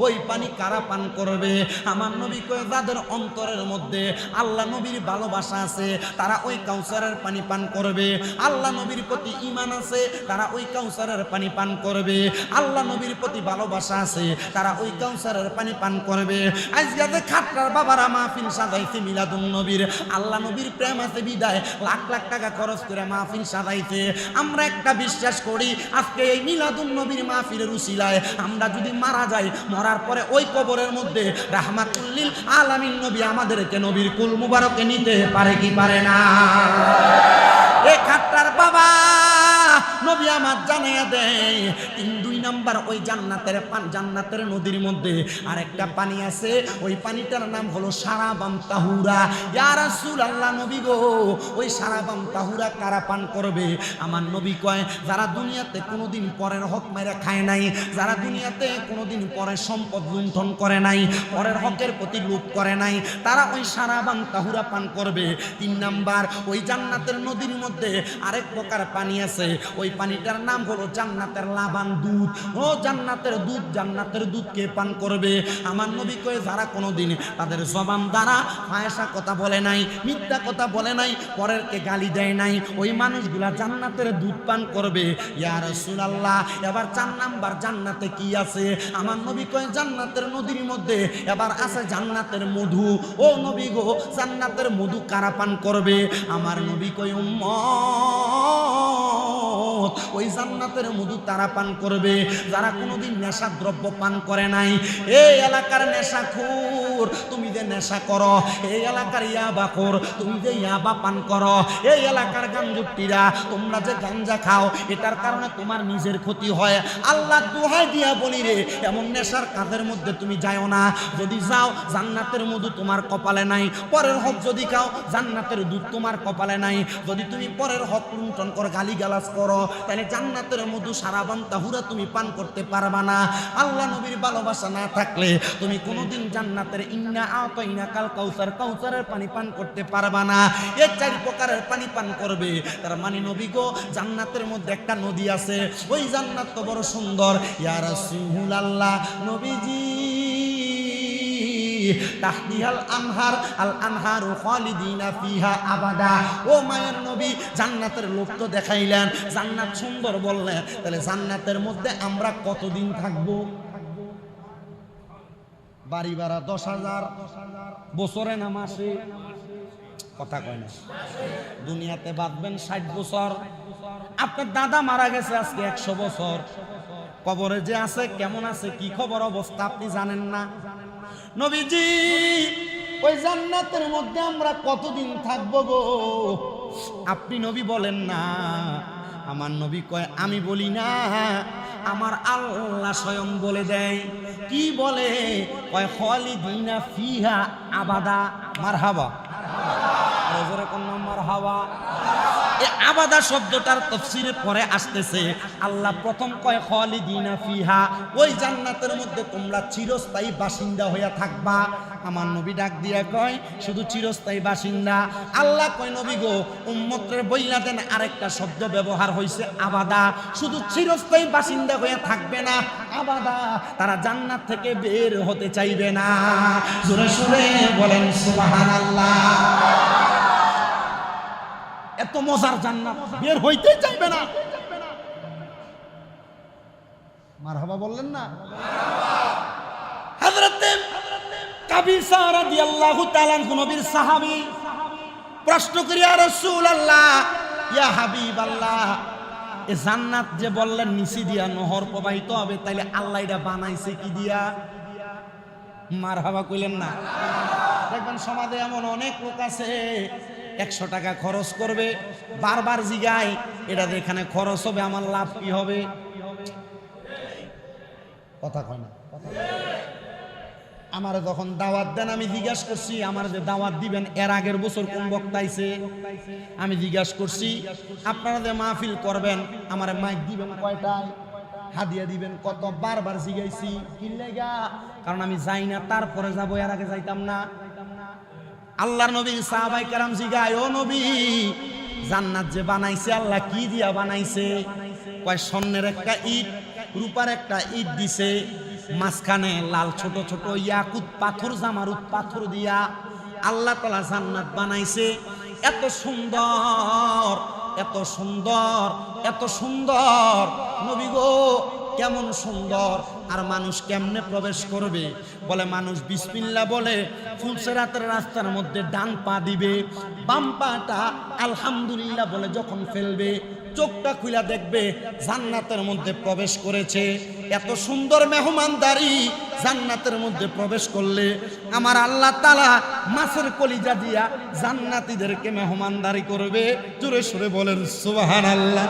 ওই পানি কারা পান করবে? আমার নবী কয়, যাদের অন্তরের মধ্যে আল্লাহ নবীর ভালোবাসা আছে তারা ওই কাউসারের পানি পান করবে। আল্লাহ নবীর প্রতি ঈমান আছে তারা ওই কাউসারের পানি পান করবে। আল্লাহ নবীর প্রতি ভালোবাসা আছে তারা ওই কাউসারের পানি পান করবে। আজকে যে খাট্টার বাবারা মাহফিল সাজাইছে মিলাদুন নবীর, আল্লাহ নবীর প্রেম আছে বিদায় লাখ লাখ টাকা খরচ করে মাহফিল সাজাইছে। আমরা একটা বিশ্বাস করি, আজকে এই মিলাদুন নবীর মাহফিলের উসিলায় আমরা যদি মারা যাই, মরার পরে ওই কবরের মধ্যে রাহমাতুল লিল আলামিন নবী আমাদেরকে নবীর কুল মুবারকে নিতে পারে কি পারে না? এ খাট্টার বাবা নবী আমার জানাইয়া দেয়, 2 নাম্বার ওই জান্নাতের নদীর মধ্যে আরেকটা পানি আছে, ওই পানিটার নাম হলো সারাবাম তাহুরা। ইয়া রাসূলুল্লাহ, নবী গো, ওই সারাবাম তাহুরা কারা পান করবে? আমার নবী কয়, যারা দুনিয়াতে কোনোদিন পরের হক মেরে খায় নাই, যারা দুনিয়াতে কোনোদিন পরের সম্পদ লুণ্ঠন করে নাই, পরের হকের প্রতি লোভ করে নাই, তারা ওই সারাবাম তাহুরা পান করবে। 3 নাম্বার ওই জান্নাতের নদীর মধ্যে আরেক প্রকার পানি আছে, ওই পানিটার নাম হলো জান্নাতের লাবান দুধ। ও জান্নাতের দুধ কে পান করবে? আমার নবী কয়ে, যারা কোনোদিন তাদের জবান দ্বারা ফায়সা কথা বলে নাই, মিথ্যা কথা বলে নাই, পরেরকে গালি দেয় নাই, ওই মানুষগুলা জান্নাতের দুধ পান করবে। ইয়া রাসূলুল্লাহ, এবার 4 নাম্বার জান্নাতে কি আছে? আমার নবী কয়ে, জান্নাতের নদীর মধ্যে এবার আছে জান্নাতের মধু। ও নবী গো, জান্নাতের মধু কারা পান করবে? আমার নবী কয়ে, উম্মত উম্মত ওই জান্নাতের মধু তারা পান করবে যারা কোনোদিন নেশা দ্রব্য পান করে নাই। এই এলাকার নেশাখোর তুমি যে নেশা করো, এই এলাকার ইয়াবাখোর তুমি যে ইয়াবা পান করো, এই এলাকার গাঞ্জুটিরা তোমরা যে গাঞ্জা খাও, এটার কারণে তোমার নিজের ক্ষতি হয়। আল্লাহ দোহাই দিয়া বলি রে, এমন নেশার কাজের মধ্যে তুমি যাও না। যদি যাও জান্নাতের মধু তোমার কপালে নাই। পরের হক যদি খাও জান্নাতের দুধ তোমার কপালে নাই। যদি তুমি পরের হক লুণ্ঠন করো, গালিগালাজ করো, তাহলে জান্নাতের মধু সারাবান তাহুরা তুমি পান করতে পারবা না। আল্লাহ নবীর ভালোবাসা না থাকলে তুমি কোনোদিন জান্নাতের ইন্না আতাইনা কাল কাউসার, কাউসারের পানি পান করতে পারবা না। এই 4 প্রকারের পানি পান করবে। তার মানে নবী গো, জান্নাতের মধ্যে একটা নদী আছে, ওই জান্নাত তো বড় সুন্দর। ইয়া রাসূলুল্লাহ নবীজি তাহতিহাল আনহার, আল আনহারু খালিদিনা ফিহা আবাদা। ও মায়ের নবী, জান্নাতের লোক তো দেখাইলেন, জান্নাত সুন্দর বললেন, তাহলে জান্নাতের মধ্যে আমরা কতদিন থাকবো? বাড়ি ভাড়া 10,000, বছরে না মাসে? কথা কয় না। দুনিয়াতে বাঁচবেন 60 বছর। আপনার দাদা মারা গেছে আজকে 100 বছর, কবরে যে আছে কেমন আছে, কি খবর অবস্থা আপনি জানেন না। নবীজি ওই জান্নাতের মধ্যে আমরা কতদিন থাকবো গো? আপনি নবী বলেন না। আমার নবী কয় আমি বলি না, আমার আল্লাহ স্বয়ং বলে দেয়। কি বলে? কয় খালিদিনা ফিহা আবাদা। মারহাবা, জোরে কোন মারহাবা। এই আবাদা শব্দটার তাফসীরে পরে আসতেছে। আল্লাহ প্রথম কয় খালিদিনা ফিহা, ওই জান্নাতের মধ্যে তোমরা চিরস্থায়ী বাসিন্দা হইয়া থাকবা। আমার নবী ডাক দিয়া কয় শুধু চিরস্থায়ী বাসিন্দা? আল্লাহ কয় নবী গো, উম্মতের বইলা দেন আরেকটা শব্দ ব্যবহার হইছে আবাদা। শুধু চিরস্থায়ী বাসিন্দা হইয়া থাকবে না, আবাদা, তারা জান্নাত থেকে বের হতে চাইবে না। জোরে সুরে বলেন সুবহানাল্লাহ। এত মজার জান্নাত, বের হইতেই চাইবে না। মারহাবা বললেন না? হযরত কাবিসা রাদিয়াল্লাহু তাআলা নবীর সাহাবী প্রশ্ন করি, ইয়া রাসূলুল্লাহ, ইয়া হাবিবাল্লাহ, এই জান্নাত যে বললেন নিচে দিয়া নহর প্রবাহিত হবে, তাইলে আল্লাহ এটা বানাইছে কি দিয়া? মারহাবা কইলেন না? দেখবেন সমাজে এমন অনেক লোক আছে 100 টাকা খরচ করবে, বারবার জিগায় এটা যেখানে খরচ হবে আমার লাভ কি হবে? কথা কয় না। আমার যখন দাওয়াত দেন আমি জিজ্ঞাসা করছি, আমার যে দাওয়াত দিবেন এর আগের বছর কোন বক্তা আইছে? আমি জিজ্ঞাসা করছি আপনারা যে মাহফিল করবেন আমার মাইক দিবেন কয়টায়, হাদিয়া দিবেন কত? বারবার জিগাইছি। কি লাগা? কারণ আমি যাই না, তারপরে যাবো, এর আগে যাইতাম না। আল্লাহর নবী সাহাবায়ে কেরাম জিগায়, ও নবী, জান্নাত যে বানাইছে আল্লাহ কি দিয়া বানাইছে? কয় স্বর্ণের একটা ইট, রূপার একটা ইট দিছে, মাঝখানে লাল ছোট ছোট ইয়াকুত পাথর, জামারুত পাথর দিয়া আল্লাহ তাআলা জান্নাত বানাইছে। এত সুন্দর, এত সুন্দর, এত সুন্দর। নবী গো, কেমন সুন্দর! আর মানুষ কেমনে প্রবেশ করবে? বলে মানুষ বিসমিল্লাহ বলে ফুলসেরাতের রাস্তার মধ্যে ডান পা দিবে, বাম পাটা আলহামদুলিল্লাহ বলে যখন ফেলবে, চোখটা খুলে দেখবে জান্নাতের মধ্যে প্রবেশ করেছে। এত সুন্দর মেহমানদারি জান্নাতের মধ্যে প্রবেশ করলে আমার আল্লাহ তাআলা মাছের কলিজা দিয়া জান্নাতীদেরকে মেহমানদারি করবে। জোরে সুরে বলেন সুবহানাল্লাহ।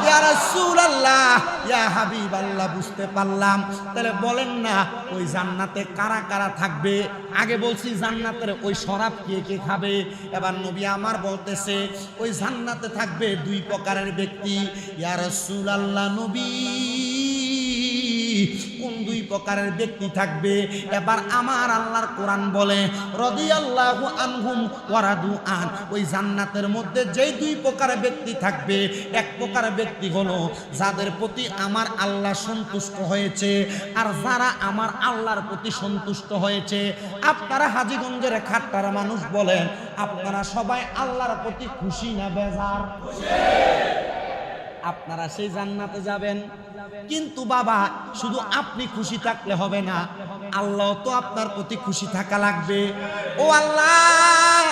ইয়া রাসূলুল্লাহ, ইয়া হাবিবাল্লাহ, বুঝতে পারলাম। তাহলে বলেন না ওই জান্নাতে কারা কারা থাকবে? আগে বলছি জান্নাতের ওই শরাব কে কে খাবে। এবার নবী আমার বলতেছে ওই জান্নাতে থাকবে 2 প্রকারের ব্যক্তি। ইয়া রাসূলুল্লাহ নবী, কোন 2 প্রকারের ব্যক্তি থাকবে? এবার আমার আল্লাহর কোরআন বলে রাদিয়াল্লাহু আনহুম ওয়া রাদু আন, ওই জান্নাতের মধ্যে যেই 2 প্রকারের ব্যক্তি থাকবে, এক প্রকার ব্যক্তি হলো যাদের প্রতি আমার আল্লাহ সন্তুষ্ট হয়েছে, আর যারা আমার আল্লাহর প্রতি সন্তুষ্ট হয়েছে। আপনারা হাজীগঞ্জের খাট্টার মানুষ বলেন, আপনারা সবাই আল্লাহর প্রতি খুশি না বেজার? আপনারা সেই জান্নাতে যাবেন, কিন্তু বাবা শুধু আপনি খুশি থাকলে হবে না, আল্লাহ তো আপনার প্রতি খুশি থাকা লাগবে। ও আল্লাহ,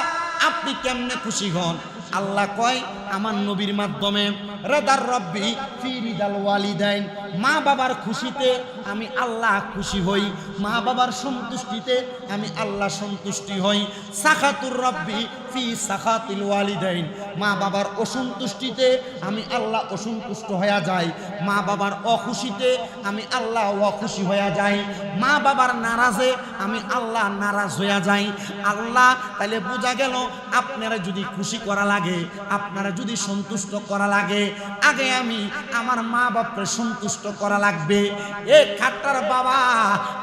আপনি কেমনে খুশি হন? আল্লাহ কয় আমার নবীর মাধ্যমে, রাদার রব্বি ফি রিদাল ওয়ালিদাইন, মা বাবার খুশিতে আমি আল্লাহ খুশি হই, মা বাবার সন্তুষ্টিতে আমি আল্লাহ সন্তুষ্টি হই। সাখাতুর রব্বি ফি সাখাতিল ওয়ালিদাইন, মা বাবার অসন্তুষ্টিতে আমি আল্লাহ অসন্তুষ্ট হয়ে যাই, মা বাবার অখুশিতে আমি আল্লাহ অখুশি হয়ে যাই, মা বাবার নারাজে আমি আল্লাহ নারাজ হয়ে যাই। আল্লাহ তাহলে বোঝা গেল আপনারা যদি খুশি করা লাগে, আপনারা যদি সন্তুষ্ট করা লাগে, আগে আমি আমার মা বাপকে সন্তুষ্ট করা লাগবে। এ খাট্টার বাবা,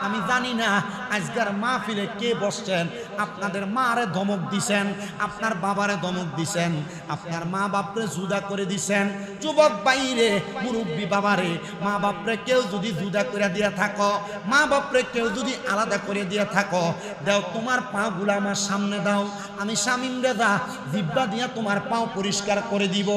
আমি জানি না আজকের মাহফিলে কে বসছেন, আপনাদের মারে ধমক দিছেন, আপনার বাবারে ধমক দিছেন, আপনার মা বাপরে জুদা করে দিছেন। যুবক বাইরে, মুরব্বী বাবারে, মা বাপরে কেউ যদি জুদা করে দিয়া থাকো, মা বাপরে কেউ যদি আলাদা করে দিয়া থাকো, দাও তোমার পা গুলা আমার সামনে দাও, আমি শামীম রেজা জিব্বা দিয়া তোমার পাও পরিষ্কার করে দিব।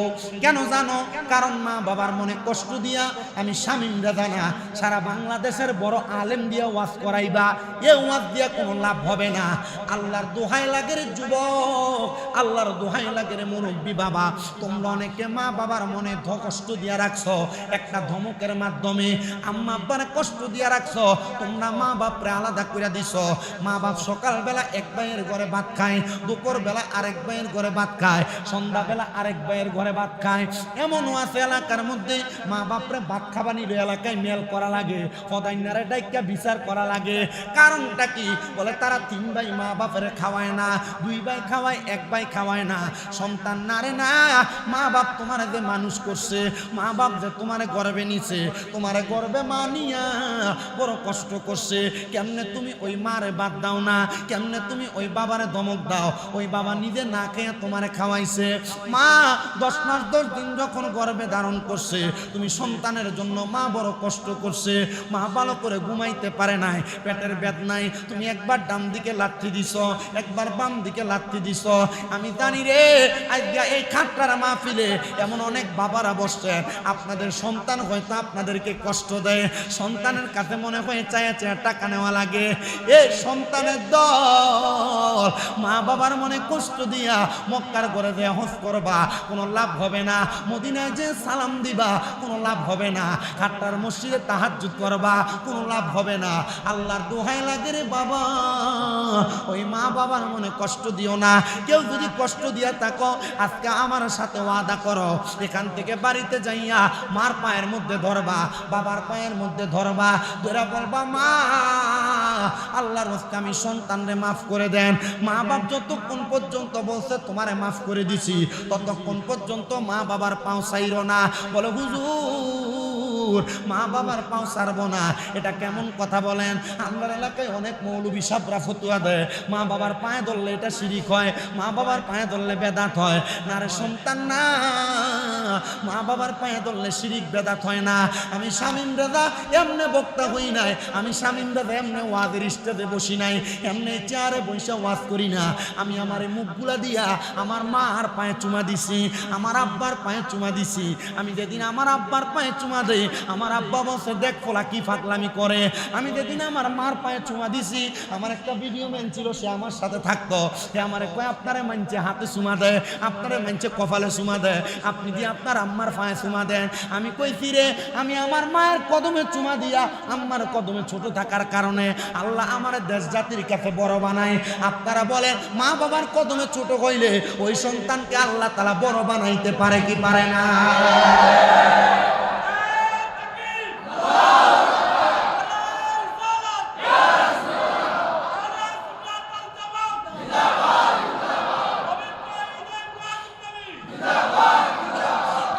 কেন জানো? কারণ মা বাবার মনে কষ্ট দিয়া আমি শামীম রেজা না, সারা বাংলাদেশের বড় আলেম দিয়া ওয়াজ করাইবা, এ ওয়াজ দিয়া কোনো লাভ হবে না। আল্লাহর দোহাই লাগে রে যুবক, আল্লাহর দোহাই লাগে রে মুরব্বী বাবা, তোমরা অনেকে মা বাবার মনে কষ্ট দিয়া রাখছো, একটা ধমকের মাধ্যমে আম্মা আব্বারে কষ্ট দিয়া রাখছো, তোমরা মা বাপরে আলাদা করে দিছো। মা বাপ সকালবেলা এক ভাইয়ের ঘরে ভাত খায়, দুপুর বেলা আরেক ভাইয়ের ঘরে ভাত খায়, সন্ধ্যাবেলা আরেক ভাইয়ের ঘরে ভাত খায়। এমনও আছে এলাকার মধ্যে মা বাপরে ভাত খাবা নিবে, এলাকায় মেল করা লাগে, ফদাইনারে ডাইকা বিচার করা লাগে। কারণটা কি? বলে তারা 3 ভাই মা বাপের খাওয়ায় না, 2 ভাই খাওয়ায়, 1 ভাই খাওয়ায় না। সন্তান না রে না, মা বাপ তোমার যে মানুষ করছে, মা বাপ যে তোমার গর্বে নিছে, তোমার গর্বে মানিয়া বড় কষ্ট করছে, কেমনে তুমি ওই মারে বাদ দাও না? কেমনে তুমি ওই বাবারে ধমক দাও? ওই বাবা নিজে না খেয়ে তোমারে খাওয়াইছে। মা 10 মাস 10 দিন যখন গর্ভে ধারণ করছে, তুমি সন্তানের জন্য মা বড় কষ্ট করছে, মা ভালো করে ঘুমাইতে পারে নাই, পেটের বেদনায় তুমি একবার ডান দিকে লাথি দিছ, একবার বাম দিকে লাথি দিছ। আমি জানি রে, আজকে এই খাট্টার মাহফিলে এমন অনেক বাবারা বসছেন, আপনাদের সন্তান হয়তো আপনাদেরকে কষ্ট দেয়, সন্তানের কাছে মনে হয় চায়া চায়া টাকা নেওয়া লাগে। এই সন্তানের দল মা বাবার মনে কষ্ট দিয়া মক্কার ঘরে যে হজ করবা, কোনো লাভ হবে না। মদিনায় যে সালাম দিবা, কোনো লাভ হবে না। খাট্টার মসজিদে তাহাজ্জুদ করবা, কোনো লাভ হবে না। আল্লাহর দোহাই লাগে রে বাবা, ওই মা বাবার মনে কষ্ট দিও না। কেউ যদি কষ্ট দিয়া থাকো, আজকে আমার সাথে ওয়াদা করো, এখান থেকে বাড়িতে যাইয়া মার পায়ের মধ্যে ধরবা, বাবার পায়ের মধ্যে ধরবা, ধরে বলবা মা আল্লাহর রাস্তে আমি সন্তানরে মাফ করে দেন। মা বাপ যতক্ষণ পর্যন্ত বলছে তোমারে মাফ করে দিছি, ততক্ষণ পর্যন্ত মা বাবার পাও ছাইরো না। বলে হুজুর মা বাবার পাও ছাড়বো না, এটা কেমন কথা বলেন? আমার এলাকায় অনেক মৌলবী সাবরা ফতুয়া দেয়, মা বাবার পায়ে ধরলে এটা শিরিক হয়, মা বাবার পায়ে ধরলে বেদাত হয়। না রে সন্তান না, মা বাবার পায়ে ধরলে শিরিক বেদাত হয় না। আমি শামীম রেজা এমনে বক্তা হই নাই, আমি শামীম রেজা এমনে ওয়াজের স্টেজে বসি নাই, এমনি চেয়ারে বসে ওয়াজ করি না। আমি আমার মুখগুলা দিয়া আমার মার পায়ে চুমা দিছি, আমার আব্বার পায়ে চুমা দিছি। আমি যেদিন আমার আব্বার পায়ে চুমা দেই, আমার আব্বা বসে দেখ ফোলা কি ফাতলামি করে। আমি যেদিন আমার মার পায়ে চুমা দিছি, আমার একটা ভিডিও ম্যান ছিল, সে আমার সাথে থাকতো, সে আমার কয় আপনারে মানছে হাতে চুমা দেয়, আপনারে মানছে কপালে চুমা দেয়, আপনি দিয়ে আপনার আম্মার পায়ে চুমা দেন। আমি কইছি রে, আমি আমার মায়ের কদমে চুমা দিয়া আম্মার কদমে ছোট থাকার কারণে আল্লাহ আমার দেশ জাতির কাছে বড় বানায়। আপনারা বলেন মা বাবার কদমে ছোট হইলে ওই সন্তানকে আল্লাহ তাআলা বড় বানাইতে পারে কি পারে না?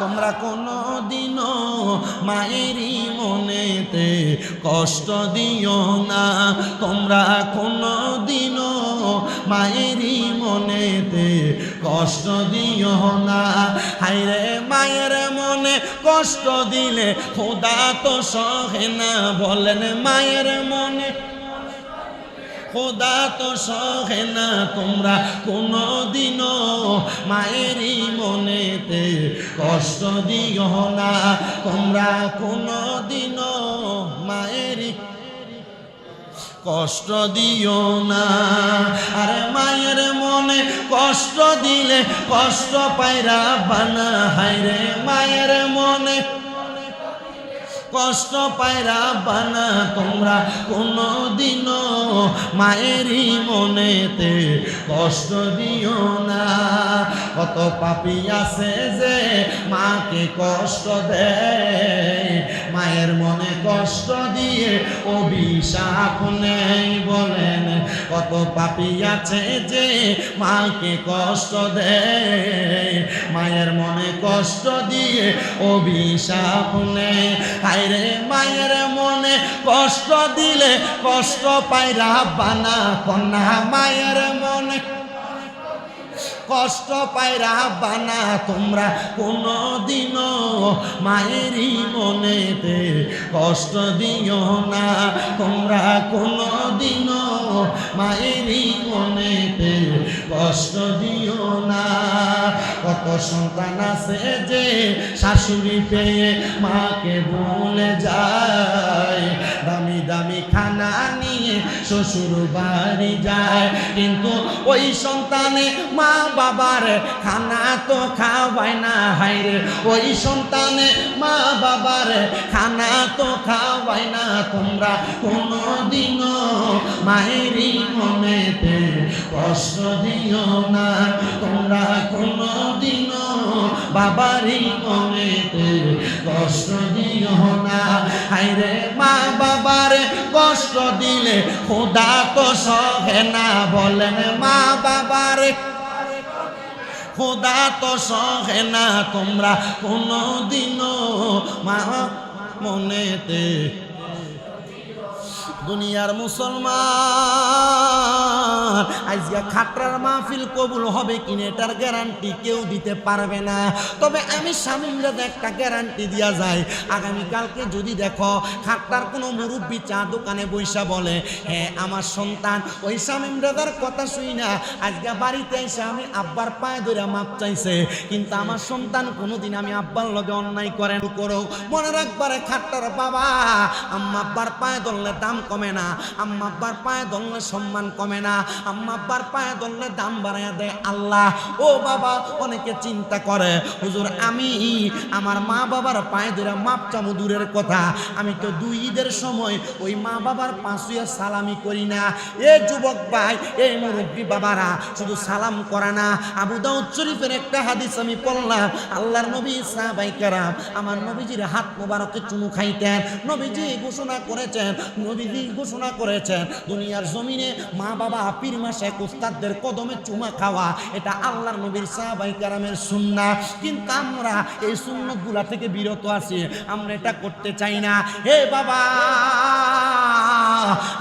তোমরা কোনো দিনও মায়েরই মনেতে কষ্ট দিও না, তোমরা কোনো দিনও মায়েরই মনেতে কষ্ট দিও না। হায়রে মায়ের মনে কষ্ট দিলে খোদা তো সহে না। বলেন মায়ের মনে খোদা তো সহে না। তোমরা কোনো দিনও মায়েরই মনেতে কষ্ট দিও না, তোমরা কোনো দিনও মায়েরই কষ্ট দিও না। আরে মায়ের মনে কষ্ট দিলে কষ্ট পায়রা বানা, হায়রে মায়ের মনে কষ্ট পায়রা বানা। তোমরা কোনো দিনও মায়েরই মনেতে কষ্ট দিও না। কত পাপী আছে যে মাকে কষ্ট দেয়, মায়ের মনে কষ্ট দিয়ে অভিশাপ নেই বলেন। কত পাপী আছে যে মাকে কষ্ট দেয়, মায়ের মনে কষ্ট দিয়ে অভিশাপ নেই। হায়রে মায়ের মনে কষ্ট দিলে কষ্ট পায়রা বানা, কন্যা মায়ের মনে কষ্ট পায়রা বানা। তোমরা কোনো দিনও মায়েরই মনেতে কষ্ট দিও না। তোমরা কোনো দিনও মায়েরই মনেতে কষ্ট দিও না। কত সন্তান আছে যে শাশুড়ি পেয়ে মাকে ভুলে যায়, দামি দামি খানা নিয়ে শ্বশুর বাড়ি যায়, কিন্তু ওই সন্তানে মা বাবার খানা তো খাওয়ায় না। হায়রে ওই সন্তানে মা বাবার খানা তো খাওয়ায় না। তোমরা কোনো দিনও মায়েরই মনেতে কষ্ট দিও না। তোমরা কোনো দিনও বাবারই মনেতে কষ্ট দিও না। হায়রে মা বাবার কষ্ট দিলে খোদা তো সহে না বলেন। মা বাবার খোদা তো সহে না। তোমরা কোনো দিনও মা মনেতে। দুনিয়ার মুসলমান আজকে খাটরার মাহফিল কবুল হবে কিনা এটার গ্যারান্টি কেউ দিতে পারবে না। তবে আমি শামীমরা একটা গ্যারান্টি দেওয়া যায়, আগামীকালকে যদি দেখো খাটরার কোনো মুরব্বী চা দোকানে বৈশা বলে, হ্যাঁ আমার সন্তান ওই শামীমরাদার কথা শুই না আজকে বাড়িতে এসে আমি আব্বার পায়ে ধরে মাপ চাইছে, কিন্তু আমার সন্তান কোনোদিন আমি আব্বার লগে অন্যায় করেন করো, মনে রাখবারে খাটরার বাবা আম্মা আব্বার পায়ে ধরলে দাম কমে না, আম্মা আব্বার পায়ে ধরলে সম্মান কমে না, আম্মা আব্বার পায়ে ধরলে দাম বাড়াইয়া দেয় আল্লাহ। ও বাবা অনেকে চিন্তা করে হুজুর আমি আমার মা বাবার পায়ে ধরে মাপ চামু দূরের কথা, আমি তো দুই ঈদের সময় ওই মা বাবার পাঁচুয়া সালামি করি না। এ যুবক ভাই এই মুরব্বী বাবারা শুধু সালাম করে না, আবু দাউদ শরীফের একটা হাদিস আমি পড়লাম, আল্লাহর নবী সাহাবায়ে কেরাম আমার নবীজির হাত মোবারকে চুমু খাইতেন। নবীজি ঘোষণা করেছেন, নবীজি ঘোষণা করেছেন দুনিয়ার জমিনে মা বাবা পীর মাশায়েখ উস্তাদদের কদমে চুমা খাওয়া এটা আল্লাহর নবীর সাহাবায়ে কেরামের সুন্নাহ, কিন্তু আমরা এই সুন্নতগুলা থেকে বিরত আছি, আমরা এটা করতে চাই না। হে বাবা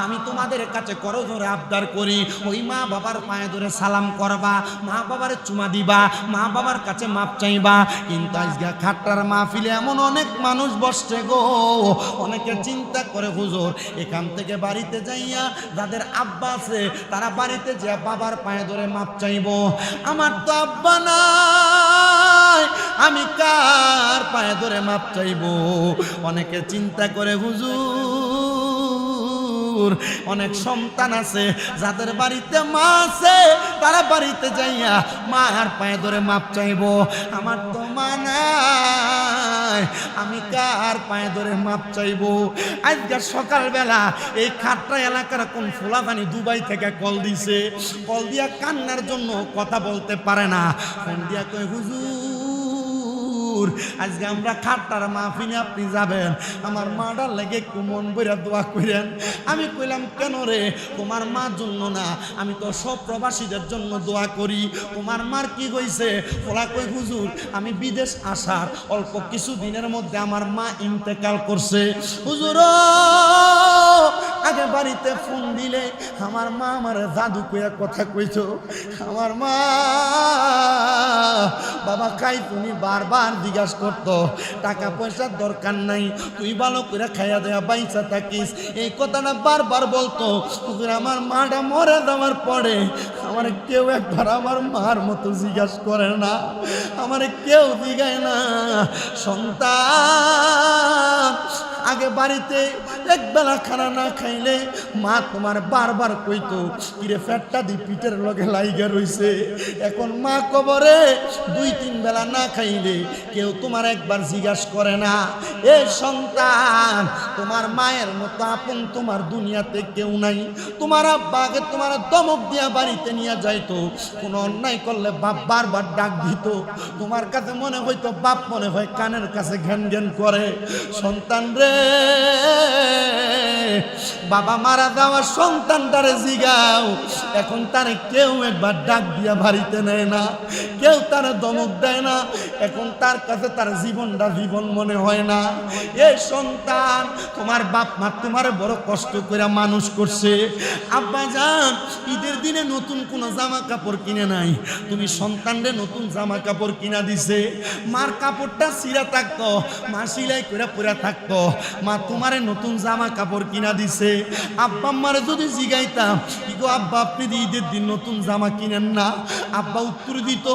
আমি তোমাদের কাছে করজোরে আবদার করি ওই মা বাবার পায়ে ধরে সালাম করবা, মা বাবার চুমা দিবা, মা বাবার কাছে মাপ চাইবা। কিন্তু আজকে খাট্টার মাহফিলে এমন অনেক মানুষ বসছে গো, অনেকে চিন্তা করে হুজুর এখান থেকে বাড়িতে যাইয়া যাদের আব্বা আছে তারা বাড়িতে যা বাবার পায়ে ধরে মাপ চাইবো, আমার তো আব্বা নাই আমি কার পায়ে ধরে মাপ চাইবো। অনেকে চিন্তা করে হুজুর অনেক সন্তান আছে যাদের বাড়িতে মা আছে তারা বাড়িতে যাইয়া মার পায়ে ধরে মাপ চাইবো, আমার তো মা নাই আমি কার পায়ে ধরে মাপ চাইবো। আজকে সকালবেলা এই খাট্টা এলাকার কোন ফুলাবানি দুবাই থেকে কল দিছে, কল দিয়া কান্নার জন্য কথা বলতে পারে না, ফোন দিয়া কয় হুজুর আজকে আমরা খাট্টার মাহফিলে আপনি যাবেন, আমার মাটার লেগে একটু মন বইরা দোয়া করেন। আমি কইলাম কেন রে? তোমার মার জন্য না, আমি তো সব প্রবাসীদের জন্য দোয়া করি। তোমার মার কি হইছে? ওরা কই হুজুর আমি বিদেশ আসার অল্প কিছু দিনের মধ্যে আমার মা ইন্তেকাল করছে। হুজুর আগে বাড়িতে ফোন দিলে আমার মা আমার জাদু কইয়া কথা কইতো, আমার মা বাবা খাই তুমি বারবার জিজ্ঞাসা করতো, টাকা পয়সার দরকার নাই তুই ভালো করে খাইয়া দেয়া বাইসা থাকিস, এই কথাটা বারবার বলতো। আমার মাটা মরে যাওয়ার পরে আমার কেউ একবার আমার মার মতো জিজ্ঞাসা করে না, আমার কেউ জিগায় না সন্তান আগে বাড়িতে এক বেলা খানা না খাইলে মা তোমার বারবার কইতো কিরে ফ্যাটটা দি পিঠের লগে লাইগা রইছে। এখন মা কবরে 2-3 বেলা না খাইলে কেউ তোমার একবার জিজ্ঞাসা করে না। এ সন্তান, তোমার মায়ের মতো আপন তোমার দুনিয়াতে কেউ নাই। তোমার আব্বাকে তোমার দমক দিয়া বাড়িতে নিয়ে যাইতো, কোনো অন্যায় করলে বাপ বারবার ডাক দিত। তোমার কাছে মনে হইতো বাপ মনে হয় কানের কাছে ঘ্যান ঘ্যান করে। সন্তান রে, বাবা মারা যাওয়া সন্তানটারে জিগাও, এখন তারে কেউ একবার ডাক দিয়া বাড়িতে নেয় না, কেউ তারে দমক দেয় না। এখন তার কাছে তার জীবনটা জীবন মনে হয় না। এই সন্তান, তোমার বাপ মা তোমার বড় কষ্ট করে মানুষ করছে। আব্বা জান ঈদের দিনে নতুন কোন জামা কাপড় কিনে নাই, তুমি সন্তানরে নতুন জামা কাপড় কিনা দিছে। মার কাপড়টা ছিঁড়া থাকতো, মা সিলাই করে পরে থাকতো, মা তোমারে নতুন জামা কাপড় কিনা দিছে। আব্বা আম্মারে যদি জিগাইতাম কি গো আব্বা আপনি ঈদের দিন নতুন জামা কিনেন না, আব্বা উত্তর দিত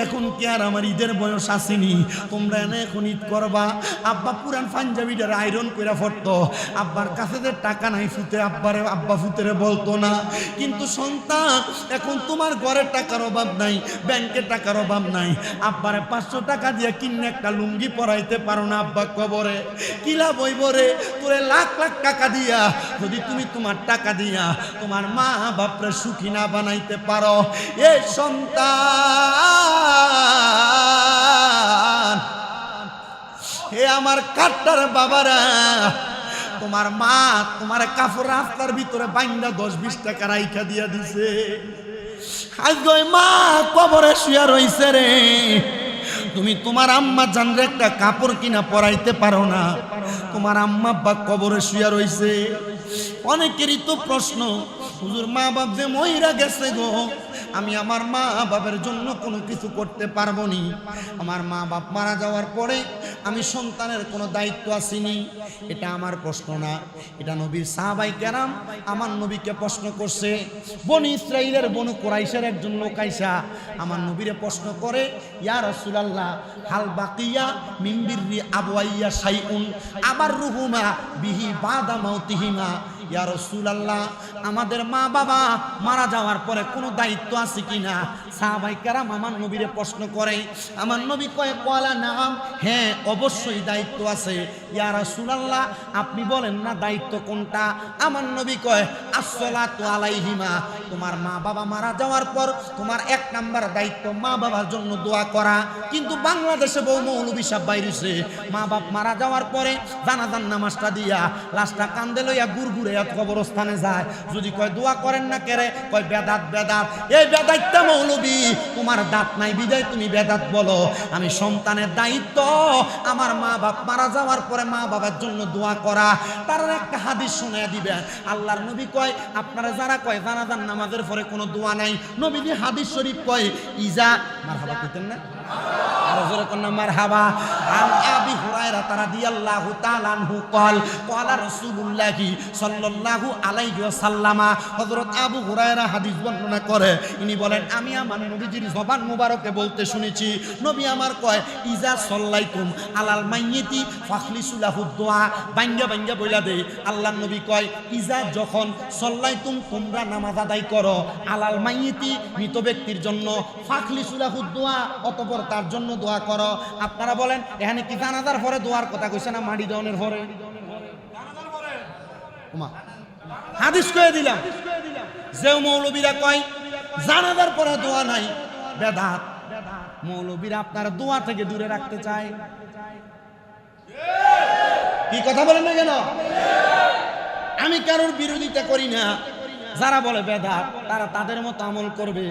এখন কি আর আমার ঈদের বয়স আসেনি, তোমরা এনে এখন ঈদ করবা। আব্বা পুরান পাঞ্জাবিটার আয়রন করে পড়তো, আব্বার কাছে যে টাকা নাই ফুতে আব্বারে আব্বা ফুতেরে বলতো না। কিন্তু সন্তান, এখন তোমার ঘরে টাকার অভাব নাই, ব্যাংকে টাকার অভাব নাই, আব্বারে 500 টাকা দিয়ে কিনে একটা লুঙ্গি পরাইতে পারো না। আব্বা কবরে কিলা বইবরে তোরে লাখ লাখ টাকা দিয়া যদি তুমি তোমার টাকা দিয়া তোমার মা বাপরে সুখী না বানাইতে পারো। এ সন্তান, হে আমার কাট্টার বাবারা, তোমার মা তোমার কাপড় রাস্তার ভিতরে বাইন্দা 10-20 টাকা রাইখা দিয়া দিছে। আজকে ওই মা কবরে শুয়া রইছে রে, তুমি তোমার আম্মা জানরে একটা কাপড় কিনা পরাইতে পারো না, তোমার আম্মা আব্বা কবরে শুয়া রইছে। অনেকেরই তো প্রশ্ন, হুজুর মা বাপ যে মইরা গেছে গো, আমি আমার মা বাবার জন্য কোনো কিছু করতে পারবো নি, আমার মা বাপ মারা যাওয়ার পরে আমি সন্তানের কোনো দায়িত্ব আসেনি। এটা আমার প্রশ্ন না, এটা নবীর সাহাবাই কেরাম আমার নবীকে প্রশ্ন করছে। বনি ইসরাইলের বনু কুরাইশের একজন লোক আইসা আমার নবীরে প্রশ্ন করে, ইয়া রাসূলুল্লাহ হাল বাকিয়া মিন বিররি আবওয়াইয়া শাইউন আবার রুহুমা বিহি বাদা মাউতিহিমা। ইয়া রাসূলুল্লাহ, আমাদের মা বাবা মারা যাওয়ার পরে কোনো দায়িত্ব আছে কিনা? সাহাবায়ে কেরাম আমার নবীরে প্রশ্ন করে। আমার নবী কয় ক্বালা নাম, হ্যাঁ অবশ্যই দায়িত্ব আছে। ইয়া রাসূলুল্লাহ, আপনি বলেন না দায়িত্ব কোনটা? আমার নবী কয় আসসালাতু আলাইহিমা, তোমার মা বাবা মারা যাওয়ার পর তোমার 1 নাম্বার দায়িত্ব মা বাবার জন্য দোয়া করা। কিন্তু বাংলাদেশে বহু মৌলবী সাহেব বাইরেছে, মা বাপ মারা যাওয়ার পরে জানাজার নামাজটা দিয়া লাশটা কান্দে লইয়া গুড়গুড়ে কবরস্থানে যায়, যদি কয় দোয়া করেন না কেরে, কয় বেদাত বেদাত। এই বেদাতটা মৌলবী, তোমার দাঁত নাই বিদায় তুমি বেদাত বলো। আমি সন্তানের দায়িত্ব আমার মা বাপ মারা যাওয়ার পরে মা বাবার জন্য দোয়া করা। তার একটা হাদিস শুনিয়ে দিবেন। আল্লাহর নবী কয়, আপনারা যারা কয় জানাজার নামাজের পরে কোনো দোয়া নাই, নবীজি হাদিস শরীফ কয় ইজা মারহাবা কইতেন না, আর জোরে কোন মারহাবা। আন আবি হুরায়রা রাদিয়াল্লাহু তাআলা আনহু قال قال رسول الله সাল্লাল্লাহু আলাইহি ওয়াসাল্লাম। হযরত আবু হুরায়রা হাদিস বর্ণনা করে, ইনি বলেন আমি আমার নবীজির জবান মুবারকে বলতে শুনেছি, নবী আমার কয় ইজা সাল্লাইতুম আলাল মাইয়িতি ফাখলিসু লাহু দুআ। বাঙ্গা বাঙ্গা বইলা দেই, আল্লাহর নবী কয় ইজা যখন সাল্লাইতুম তোমরা নামাজ আদায় করো, আলাল মাইয়িতি মৃত ব্যক্তির জন্য, ফাখলিসু লাহু দুআ অতঃপর তার জন্য দোয়া করো। আপনারা বলেন এখানে কি জানাজার পরে দোয়ার কথা কইছে না মাটি দেওয়ানোর পরে? হাদিস কয়ে দিলাম। যে মৌলবীরা কয় জানাজার পরে দোয়া নাই, বেদাত। মৌলবীরা আপনার দোয়া থেকে দূরে রাখতে চায়। কি কথা বলেন না কেন? আমি কারোর বিরোধিতা করি না, যারা বলে বেদাত তারা তাদের মতো আমল করবে।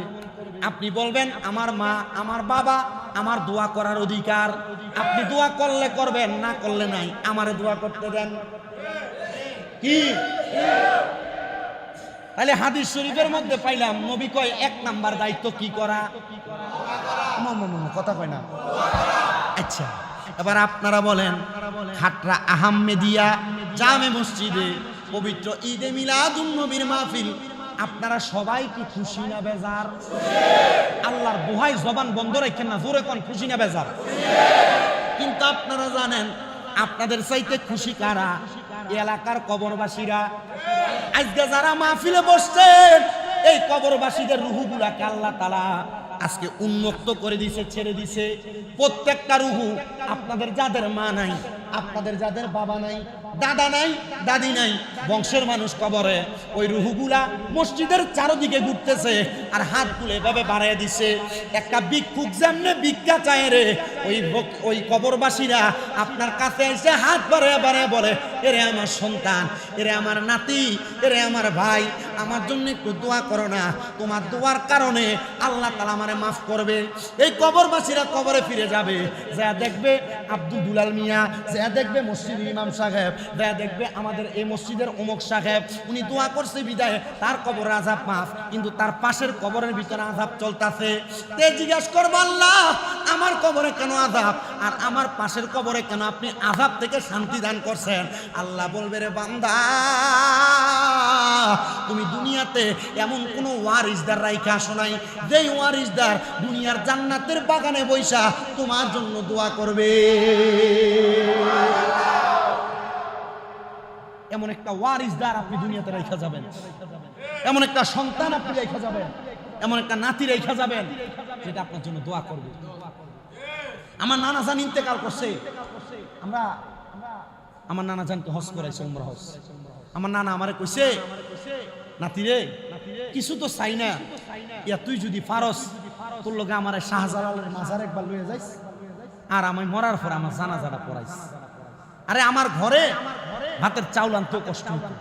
আপনি বলবেন আমার মা আমার বাবা আমার দোয়া করার অধিকার, আপনি দোয়া করলে করবেন, না করলে নাই, আমারে দোয়া করতে দেন। কি তাহলে হাদিস শরীফের মধ্যে পাইলাম নবী কয় 1 নাম্বার দায়িত্ব কি করা? কথা কয় না। আচ্ছা, এবার আপনারা বলেন খাটরা আহমেদিয়া জামে মসজিদে পবিত্র ঈদে মিলাদুন নবীর মাহফিল, আপনারা সবাই কি খুশি না বেজার? আল্লাহর দোহাই জবান বন্ধ রাখেন না, জোরে কোন খুশি না বেজার? কিন্তু আপনারা জানেন আপনাদের চাইতে খুশি কারা? এলাকার কবরবাসীরা। আজকে যারা মাহফিলে বসছেন, এই কবরবাসীদের রুহুগুলাকে আল্লাহ তাআলা আজকে উন্মুক্ত করে দিছে, ছেড়ে দিছে। প্রত্যেকটা রুহু, আপনাদের যাদের মা নাই, আপনাদের যাদের বাবা নাই, দাদা নাই, দাদি নাই, বংশের মানুষ কবরে, ওই রুহুগুলা মসজিদের চারদিকে ঘুরতেছে আর হাত তুলে এভাবে বাড়ায় দিছে। একটা ভিক্ষুক যেমনে ভিক্ষা চায় রে, ওই কবরবাসীরা আপনার কাছে এসে হাত বাড়ায় বাড়ায় বলে, এরে আমার সন্তান, এরে আমার নাতি, এরে আমার ভাই, আমার জন্য একটু দোয়া করো না, তোমার দোয়ার কারণে আল্লাহ তাআলা আমারে মাফ করবে। এই কবরবাসীরা কবরে ফিরে যাবে, যা দেখবে আব্দুল দুলাল মিয়া, যা দেখবে মসজিদ ইমাম সাহেব, যা দেখবে আমাদের এই মসজিদের অমুক সাহেব, উনি দোয়া করছে বিদায় তার কবর আযাব মাফ, কিন্তু তার পাশের কবরের ভিতরে আযাব চলতেছে। তে জিজ্ঞাসা করবে, আল্লাহ আমার কবরে কেন আযাব আর আমার পাশের কবরে কেন আপনি আযাব থেকে শান্তি দান করছেন? আল্লাহ বলবে, রে বান্দা, তুমি দুনিয়াতে এমন কোন ওয়ারিসদার রাইখা আসো নাই, যেই ওয়ারিসদার দুনিয়ার জান্নাতের বাগানে বৈশা তোমার জন্য দোয়া করবে। এমন একটা ওয়ারিসদার আপনি দুনিয়াতে রেখা যাবেন, এমন একটা সন্তান আপনি রেখা যাবেন, এমন একটা নাতি রেখা যাবেন যেটা আপনার জন্য দোয়া করবে। আমার নানা জান ইন্তেকাল করছে, আমার নানা জানকে হজ করাইছে, উমরা হজ। আমার নানা আমারে কইছে, নাতি রে কিছু তো চাই না, ইয়া তুই যদি পারস তোর লগে আমার শাহজালালের মাজার একবার লইয়া যাইস আর আমি মরার পর আমার জানাজাটা পড়াইস। আরে আমার ঘরে ভাতের চাউল আনতেও কষ্ট হতো।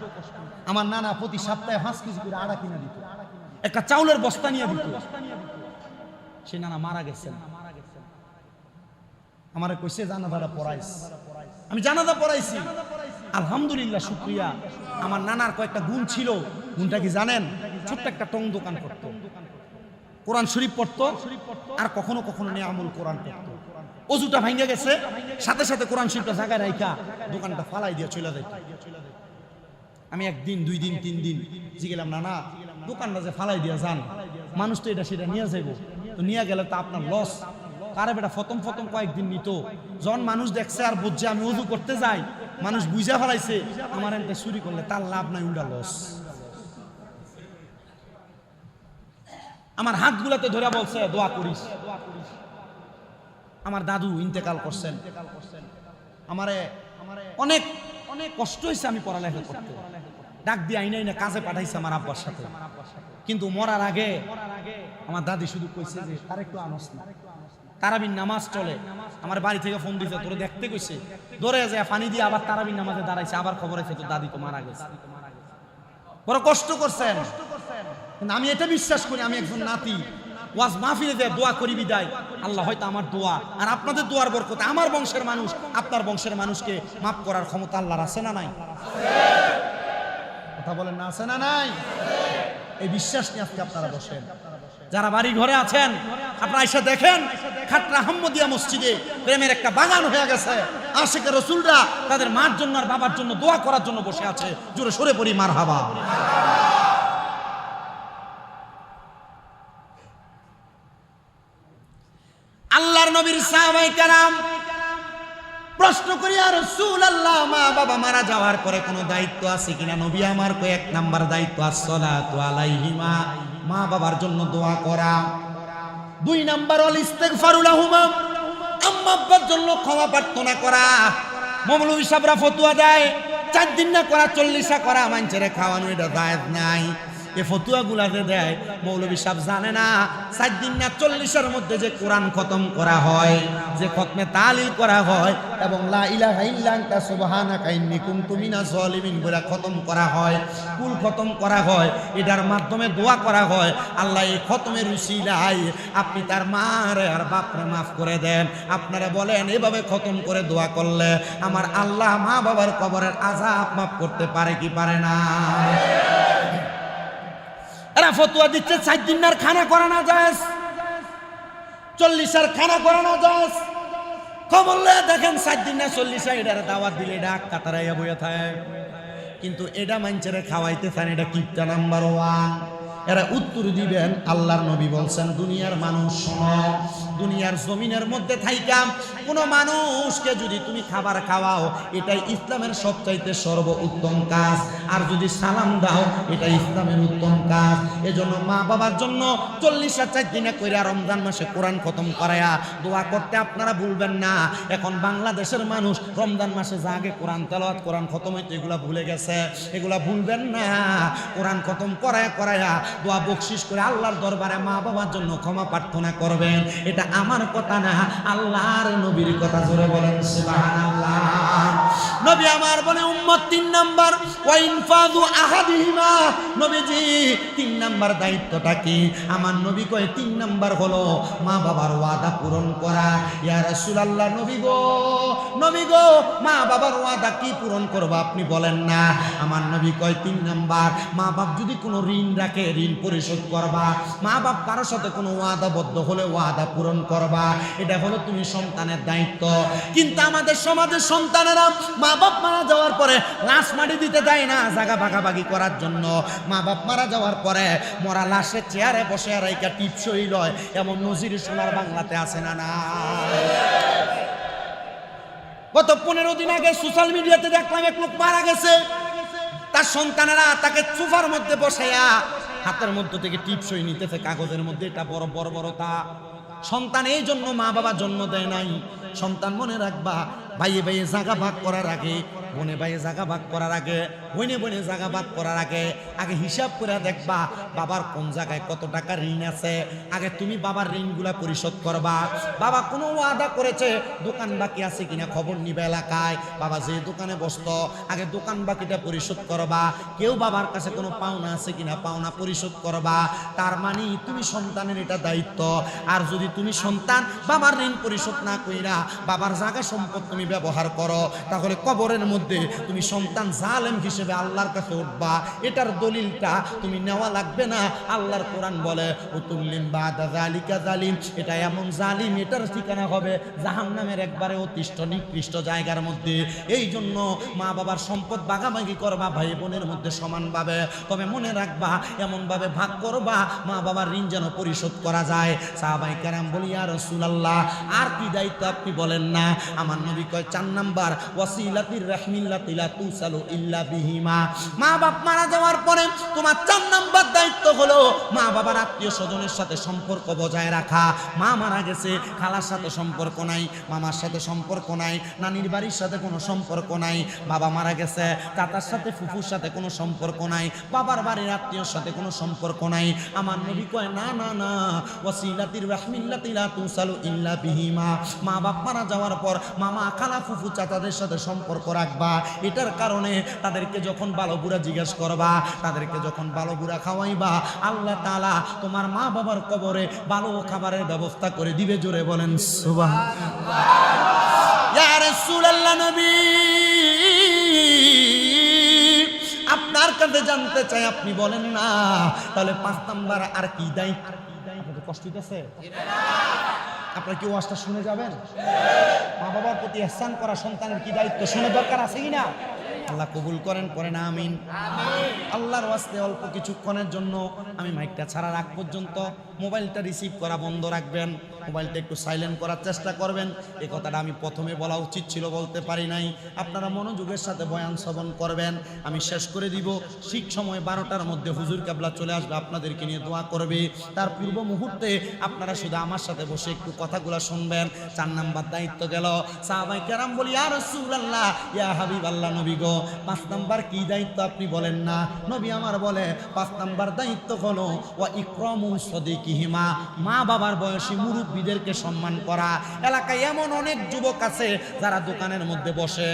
আমার নানা প্রতি সপ্তাহে 5 কেজি করে আড়া কিনে দিত, একটা চাউলের বস্তা নিয়ে দিত। সে নানা মারা গেছেন, আমারে কইছে জানাজাটা পড়াইস। আমি জানাজা পড়াইছি, আলহামদুলিল্লাহ, শুকরিয়া। আমার নানার কয়েকটা গুণ ছিল। গুণটা কি জানেন? ছোট্ট একটা টং দোকান করতো, কোরআন শরীফ পড়তো, আর কখনো কখনো নিয়ামুল কোরআন পড়তো। অজুটা ভাঙ্গে গেছে, সাথে সাথে কোরআন শরীফটা জায়গায় রাইখা দোকানটা ফালাই দিয়ে চলে যাইত। আমি 1 দিন 2 দিন 3 দিন জিগেলাম, নানা দোকানটা যে ফালাই দিয়া যান, মানুষ তো এটা সেটা নিয়ে যাইব, তো নিয়ে গেলে তো আপনার লস। কারে বেটা ফতম কয়েকদিন নিত, যখন মানুষ দেখছে আর বুঝছে আমি ওযু করতে যাই, মানুষ বুঝা ফেলাইছে আমার এনতে চুরি করলে তার লাভ নাই, উল্টা লস। আমার হাতগুলাতে ধরে বলছে দোয়া করিস। আমার দাদু ইন্তেকাল করছেন, আমারে অনেক অনেক কষ্ট হয়েছে আমি পড়ালেখা করতে, ডাক দিয়ে আইনাই না কাজে পাঠাইছে আমার আব্বার সাথে। কিন্তু মরার আগে আমার দাদি শুধু কইছে যে তার একটু আনস না, তারাবির নামাজ চলে। আমার বাড়ি থেকে ফোন দিছে, তোরে দেখতে কইছে, দৌড়ে যায় পানি দিয়ে আবার তারাবির নামাজে দাঁড়াইছে, আবার খবর আছে তোর দাদি তো মারা গেছে। বড় কষ্ট করছেন, কিন্তু আমি এটা বিশ্বাস করি আমি একজন নাতি, ওয়াজ মাহফিলে যে দোয়া করি বিদায়, আল্লাহ হয়তো আমার দোয়া আর আপনাদের দোয়ার বরকতে আমার বংশের মানুষ আপনার বংশের মানুষকে মাফ করার ক্ষমতা আল্লাহর আছে না নাই? কথা বলেন না, আছে না নাই? এই বিশ্বাস নিয়ে আজকে আপনারা বসেন। যারা বাড়ি ঘরে আছেন আপনারা এসে দেখেন, খাটরা আহমদিয়া মসজিদে প্রেমের একটা বাগান হয়ে গেছে। আশিকে রাসূলরা তাদের মার জন্য আর বাবার জন্য দোয়া করার জন্য বসে আছে। জোরে সরে পড়ি মারহাবা। আল্লাহর নবীর সাহাবায়ে কেরাম প্রশ্ন করি, আর রাসূলুল্লাহ, মা বাবা মারা যাওয়ার পরে কোনো দায়িত্ব আছে কিনা? নবী আমার কই 1 নাম্বার দায়িত্ব আসসালাতু আলাইহিমা, মা বাবার জন্য দোয়া করা। 2 নাম্বার ওয়াল ইস্তিগফারু লাহুমা, আম্মা আব্বার জন্য ক্ষমা প্রার্থনা করা। মৌলভী সাহেবরা ফতোয়া দেয় 4 দিন না করা 40 করা, মানুষের খাওয়ানো এটা জায়েজ নাই। এই ফতুয়াগুলাতে দেয় মৌলভী সাহেব জানে না 4 দিন না 40-এর মধ্যে যে কোরআন খতম করা হয়, যে খতমে তালিল করা হয় এবং লা ইলাহা ইল্লা আনতা সুবহানাকা ইন্নী কুনতু মিনাজ জালিমিন বলে খতম করা হয়, কুল খতম করা হয়, এটার মাধ্যমে দোয়া করা হয় আল্লাহ এই খতমের উসিলায় আপনি তার মারে আর বাপরে মাফ করে দেন। আপনারা বলেন এভাবে খতম করে দোয়া করলে আমার আল্লাহ মা বাবার কবরের আযাব মাফ করতে পারে কি পারে না? এরা ফতোয়া দিচ্ছে 4 দিনের খানা করানো যায়, 40-এর খানা করানো যায়। খবর দেখেন 4 দিন না 40 এটার দাওয়াত দিলে ডাক কাতারাইয়া বইয়া থাকে, কিন্তু এটা মানুষের খাওয়াইতে চান, এটা কিপটা নাম্বার 1। এরা উত্তর দিবেন আল্লাহর নবী বলছেন, দুনিয়ার মানুষ শোনো, দুনিয়ার জমিনের মধ্যে থাইকা কোনো মানুষকে যদি তুমি খাবার খাওয়াও এটাই ইসলামের সবচাইতে সর্ব উত্তম কাজ, আর যদি সালাম দাও এটা ইসলামের উত্তম কাজ। এজন্য মা বাবার জন্য 40 দিনে কইরা রমজান মাসে কোরআন খতম করায়া দোয়া করতে আপনারা ভুলবেন না। এখন বাংলাদেশের মানুষ রমজান মাসে যা আগে কোরআন তেলাওয়াত কোরআন খতম হইতে এগুলা ভুলে গেছে, এগুলা ভুলবেন না। কোরআন খতম করায়া দোয়া বকশিশ করে আল্লাহর দরবারে মা বাবার জন্য ক্ষমা প্রার্থনা করবেন। এটা আমার কথা না, আল্লাহর নবীর কথা। জোরে বলেন সুবহানাল্লাহ। নবী আমার বলে উম্মত 3 নাম্বার ওয়া ইনফাযু আহাদিহিমা। নবীজি 3 নাম্বার দায়িত্বটা কি? আমার নবী কয় 3 নাম্বার হলো মা বাবার ওয়াদা পূরণ করা। ইয়া রাসূলুল্লাহ, নবী গো মা বাবার ওয়াদা কি পূরণ করব আপনি বলেন না। আমার নবী কয় 3 নাম্বার, মা বাপ যদি কোনো ঋণ রাখে ঋণ পরিশোধ করবা, মা বাপ কারোর সাথে কোনো ওয়াদাবদ্ধ হলে ওয়াদা পূরণ করবা, এটা হলো তুমি সন্তানের দায়িত্ব। কিন্তু আমাদের সমাজের সন্তানেরা মা বাপ মারা যাওয়ার পরে লাশ মাটি দিতে দেয় না জায়গা ভাগাভাগি করার জন্য। মা বাপ মারা যাওয়ার পরে মরা লাশের চেয়ারে বসে রাইকা টিপসই লয়, এমন নজির সোনার বাংলাতে আছে না? না। গত 15 দিন আগে সোশ্যাল মিডিয়াতে দেখলাম এক লোক মারা গেছে, তার সন্তানেরা তাকে সোফার মধ্যে বসাইয়া হাতের মধ্যে থেকে টিপসই নিতেছে কাগজের মধ্যে, এটা বড় বড় বড় তা। সন্তান এই জন্য মা বাবা জন্ম দেয় নাই। সন্তান মনে রাখবা, ভাইয়ে ভাইয়ে জায়গা ভাগ করার আগে, বোনে ভাইয়ে জায়গা ভাগ করার আগে, বোনে জায়গা ভাগ করার আগে হিসাব করে দেখবা বাবার কোন জায়গায় কত টাকা ঋণ আছে। আগে তুমি বাবার ঋণগুলা পরিশোধ করবা। বাবা কোনো ওয়াদা করেছে দোকান বাকি আছে কিনা খবর নিবে এলাকায়। বাবা যে দোকানে বসতো আগে দোকান বাকিটা পরিশোধ করবা। কেউ বাবার কাছে কোনো পাওনা আছে কিনা পাওনা পরিশোধ করবা। তার মানে তুমি সন্তানের এটা দায়িত্ব। আর যদি তুমি সন্তান বাবার ঋণ পরিশোধ না কইরা বাবার জায়গা সম্পদ তুমি ব্যবহার করো, তাহলে কবরের মধ্যে তুমি সন্তান জালেম হিসেবে আল্লাহর কাছে উঠবা। এটার দলিলটা তুমি নেওয়া লাগবে না। আল্লাহর কোরআন বলে উতুল্লিম বাদা যালিকা জালিম, এটা এমন জালিম, এটার ঠিকানা হবে জাহান্নামের একবারে অতিষ্ঠ নিকৃষ্ট জায়গার মধ্যে। এই জন্য মা বাবার সম্পদ ভাগাভাগি করবা ভাই বোনের মধ্যে সমানভাবে, তবে মনে রাখবা এমনভাবে ভাগ করবা মা বাবার ঋণ যেন পরিশোধ করা যায়। সাহাবায়ে কেরাম বলি ইয়া রাসূলুল্লাহ আর কি দায়িত্ব আপনি বলেন না। আমার নবী কয় 4 নাম্বার ওয়াসিলাতির রাহমিল্লাতি লা তুসালু ইল্লা বিহিমা। মা বাপ মারা যাওয়ার পরে তোমার 4 নাম্বার দায়িত্ব হলো মা বাবার আত্মীয় স্বজনের সাথে সম্পর্ক বজায় রাখা। মা মারা গেছে, খালার সাথে সম্পর্ক নাই, মামার সাথে সম্পর্ক নাই, নানির বাড়ির সাথে কোনো সম্পর্ক নাই। বাবা মারা গেছে, চাচার সাথে ফুফুর সাথে কোনো সম্পর্ক নাই, বাবার বাড়ির আত্মীয়র সাথে কোনো সম্পর্ক নাই। আমার নবী কয় না না না, ওয়াসিলাতির রাহমিল্লাতি লা তুসালু ইল্লা বিহিমা। মা বাপ মারা যাওয়ার পর মামা খালা ফুফু চাচাদের সাথে সম্পর্ক রাখবা। এটার কারণে তাদেরকে যখন ভালো বুড়া জিজ্ঞেস করবা, তাদেরকে যখন ভালো বুড়া খাওয়াইবা, আল্লাহ তাআলা তোমার মা বাবার কবরে ভালো খাবারের ব্যবস্থা করে দিবে। জোরে বলেন সুবহানাল্লাহ। ইয়া রাসূলুল্লাহ, নবী আপনার কাছে জানতে চাই, আপনি বলেন না তাহলে 5 নাম্বার আর কি দায়িত্ব? আপনাদের কষ্ট হইতেছে? আপনারা কি ওয়াজটা শুনে যাবেন? মা বাবার প্রতি ইহসান করা সন্তানের কি দায়িত্ব, শুনে দরকার আছে কিনা? আল্লাহ কবুল করেন, করেন আমিন। আল্লাহর ওয়াস্তে অল্প কিছুক্ষণের জন্য আমি মাইকটা ছাড়ার আগ পর্যন্ত মোবাইলটা রিসিভ করা বন্ধ রাখবেন, মোবাইলটা একটু সাইলেন্ট করার চেষ্টা করবেন। এই কথাটা আমি প্রথমে বলা উচিত ছিল, বলতে পারি নাই। আপনারা মনোযোগের সাথে বয়ান শ্রবণ করবেন। আমি শেষ করে দিব ঠিক সময় 12টার মধ্যে হুজুর কেবলা চলে আসবে, আপনাদেরকে নিয়ে দোয়া করবে। তার পূর্ব মুহূর্তে আপনারা শুধু আমার সাথে বসে একটু কথাগুলো শুনবেন। 4 নাম্বার দায়িত্ব গেল। সাহাবায়ে কেরাম বলি ইয়া রাসূলুল্লাহ, ইয়া হাবিবাল্লাহ, নবী গো 5 নাম্বার কি দায়িত্ব আপনি বলেন না? নবী আমার বলে 5 নাম্বার দায়িত্ব হলো ওয়া ইকরামু সাদিকিহিমা, মা বাবার বয়সী মুরব্বিদেরকে সম্মান করা। এলাকায় এমন অনেক যুবক আছে যারা দোকানের মধ্যে বসে,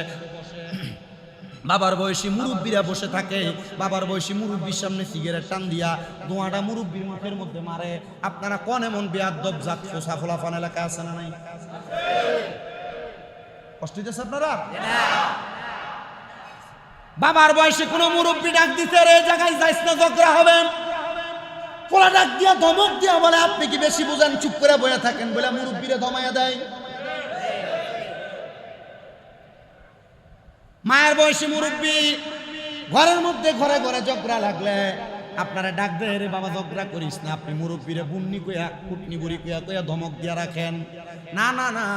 বাবার বয়সী মুরব্বীরা বসে থাকে, বাবার বয়সী মুরব্বীর সামনে সিগারেট টান দিয়া ধোঁয়াটা মুরব্বীর মুখের মধ্যে মারে। আপনারা কোন এমন বেয়াদব জাত ফোসা ফোলাফান এলাকা আছে না নাই? কষ্ট হইতেছে আপনারা? বাবার বয়সে কোনো মুরব্বী ডাক দিতে রে জায়গায় যাইস না, ঝগড়া হবেন। পোলা ডাক দিয়া ধমক দিয়া বলে আপনি কি বেশি বুঝেন, চুপ করে বয়ে থাকেন, বলে মুরব্বীরে ধমাইয়া দেয়। মায়ের বয়সী মুরব্বী ঘরের মধ্যে ঘরে ঘরে ঝগড়া লাগলে আপনারা ডাক দেয় রে বাবা ঝগড়া করিস না, আপনি মুরব্বীরে বুন্নি কইয়া কুটনি বুড়ি কইয়া কইয়া ধমক দিয়া রাখেন। না না না,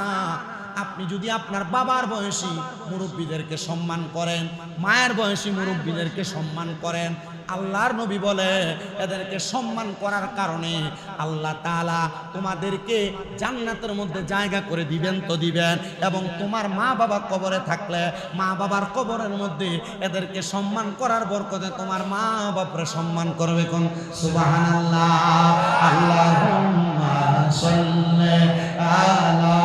আপনি যদি আপনার বাবার বয়সী মুরব্বীদেরকে সম্মান করেন, মায়ের বয়সী মুরব্বীদেরকে সম্মান করেন, আল্লাহর নবী বলে এদেরকে সম্মান করার কারণে আল্লাহ তাআলা তোমাদেরকে জান্নাতের মধ্যে জায়গা করে দিবেন তো দিবেন। এবং তোমার মা বাবা কবরে থাকলে মা বাবার কবরের মধ্যে এদেরকে সম্মান করার বরকতে তোমার মা বাপরে সম্মান করবে। কোন সুবহানাল্লাহ। আল্লাহুম্মা সাল্লি আলা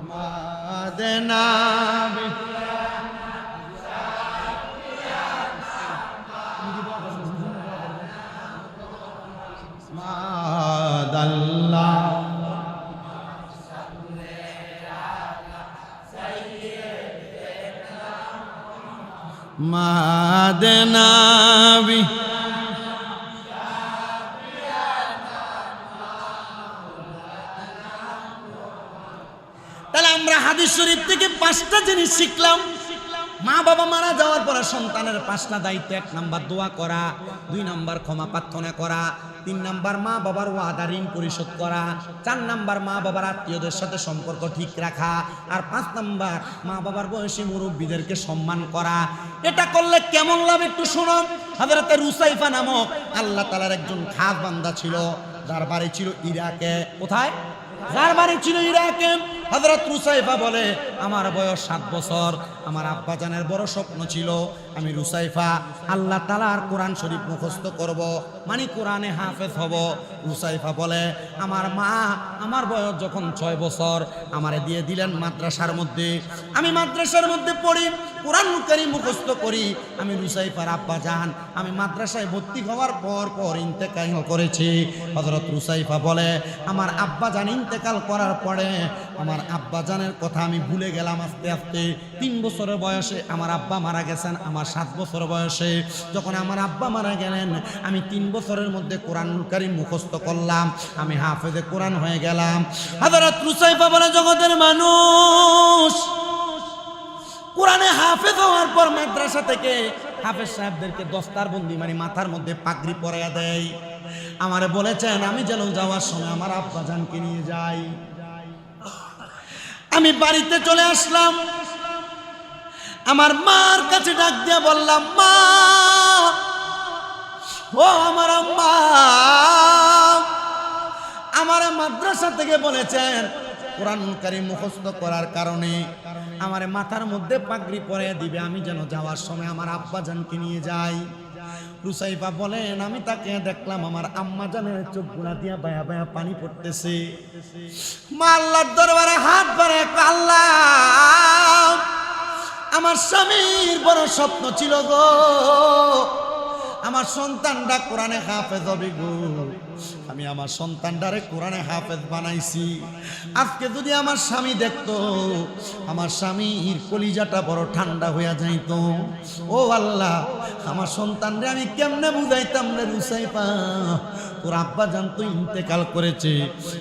মাদানা মাদনাবি তাহলে আমরা হাদিস শরীফ থেকে 5টা জিনিস শিখলাম। মা বাবা মারা যাওয়ার পরে সন্তানের 5টা দায়িত্ব। 1 নাম্বার দোয়া করা, 2 নাম্বার ক্ষমা প্রার্থনা করা, 3 নাম্বার মা বাবার ওয়াদা ঋণ পরিশোধ করা, 4 নাম্বার মা বাবার আত্মীয়দের সাথে সম্পর্ক ঠিক রাখা, আর 5 নাম্বার মা বাবার বয়সী মুরব্বীদেরকে সম্মান করা। এটা করলে কেমন লাভ একটু শুনো। হযরত রুসাইফা নামক আল্লাহ তাআলার একজন খাস বান্দা ছিল, যার বাড়ি ছিল ইরাকে। কোথায়? যার বাড়ি ছিল ইরাকে। হযরত রুসাইফা বলে আমার বয়স 7 বছর, আমার আব্বাজানের বড় স্বপ্ন ছিল আমি রুসাইফা আল্লাহ তাআলার কোরআন শরীফ মুখস্থ করব, মানে কোরআনে হাফেজ হব। রুসাইফা বলে আমার মা আমার বয়স যখন 6 বছর আমারে দিয়ে দিলেন মাদ্রাসার মধ্যে। আমি মাদ্রাসার মধ্যে পড়ি, কোরআন কারীম মুখস্থ করি। আমি রুসাইফার আব্বাজান আমি মাদ্রাসায় ভর্তি হওয়ার পর ইন্তেকাল করেছি। হযরত রুসাইফা বলে আমার আব্বাজান ইন্তেকাল করার পরে আমার আব্বাজানের কথা আমি ভুলে গেলাম আস্তে আস্তে। 3 বছরের বয়সে আমার আব্বা মারা গেছেন, আমার 7 বছর বয়সে যখন আমার আব্বা মারা গেলেন আমি 3 বছরের মধ্যে কোরআনুল কারীম মুখস্থ করলাম, আমি হাফেজে কোরআন হয়ে গেলাম। হযরত রুসাইফা বলে জগতের মানুষ কোরআনে হাফেজ হওয়ার পর মাদ্রাসা থেকে হাফেজ সাহেবদেরকে দস্তারবন্দি মানে মাথার মধ্যে পাগড়ি পরাইয়া দেয়। আমারে বলেছেন আমি যেন যাওয়ার সময় আমার আব্বাজানকে নিয়ে যাই। আমি বাড়িতে চলে আসলাম, আমার মার কাছে ডাক দিয়ে বললাম মা, ও আমার আম্মা, আমার মাদ্রাসা থেকে বলেছেন কোরআনুল কারীম মুখস্থ করার কারণে আমার মাথার মধ্যে পাগড়ি পরিয়ে দিবে, আমি যেন যাওয়ার সময় আমার আব্বাজানকে নিয়ে যাই। রুসাইফা বলেন আমি তাকে দেখলাম আমার আম্মা জানের চোখ গুলা দিয়া বায়া বায়া পানি পড়তেছে। মা আল্লাহর দরবারে হাত বাড়ায় আল্লাহ আমার স্বামীর বড় স্বপ্ন ছিল গো, আমার সন্তানটা কোরআনে হাফেজ হবে গো। আমি আমার সন্তানটারে কোরআনে হাফেজ বানাইছি। আজকে যদি আমার স্বামী দেখতো, আমার স্বামীর কলিজাটা বড় ঠান্ডা হইয়া যাইতো। ও আল্লাহ, আমার সন্তানরে আমি কেমনে বুঝাইতাম রে রুসাইফা, তোর আব্বা জান তো ইন্তেকাল করেছে।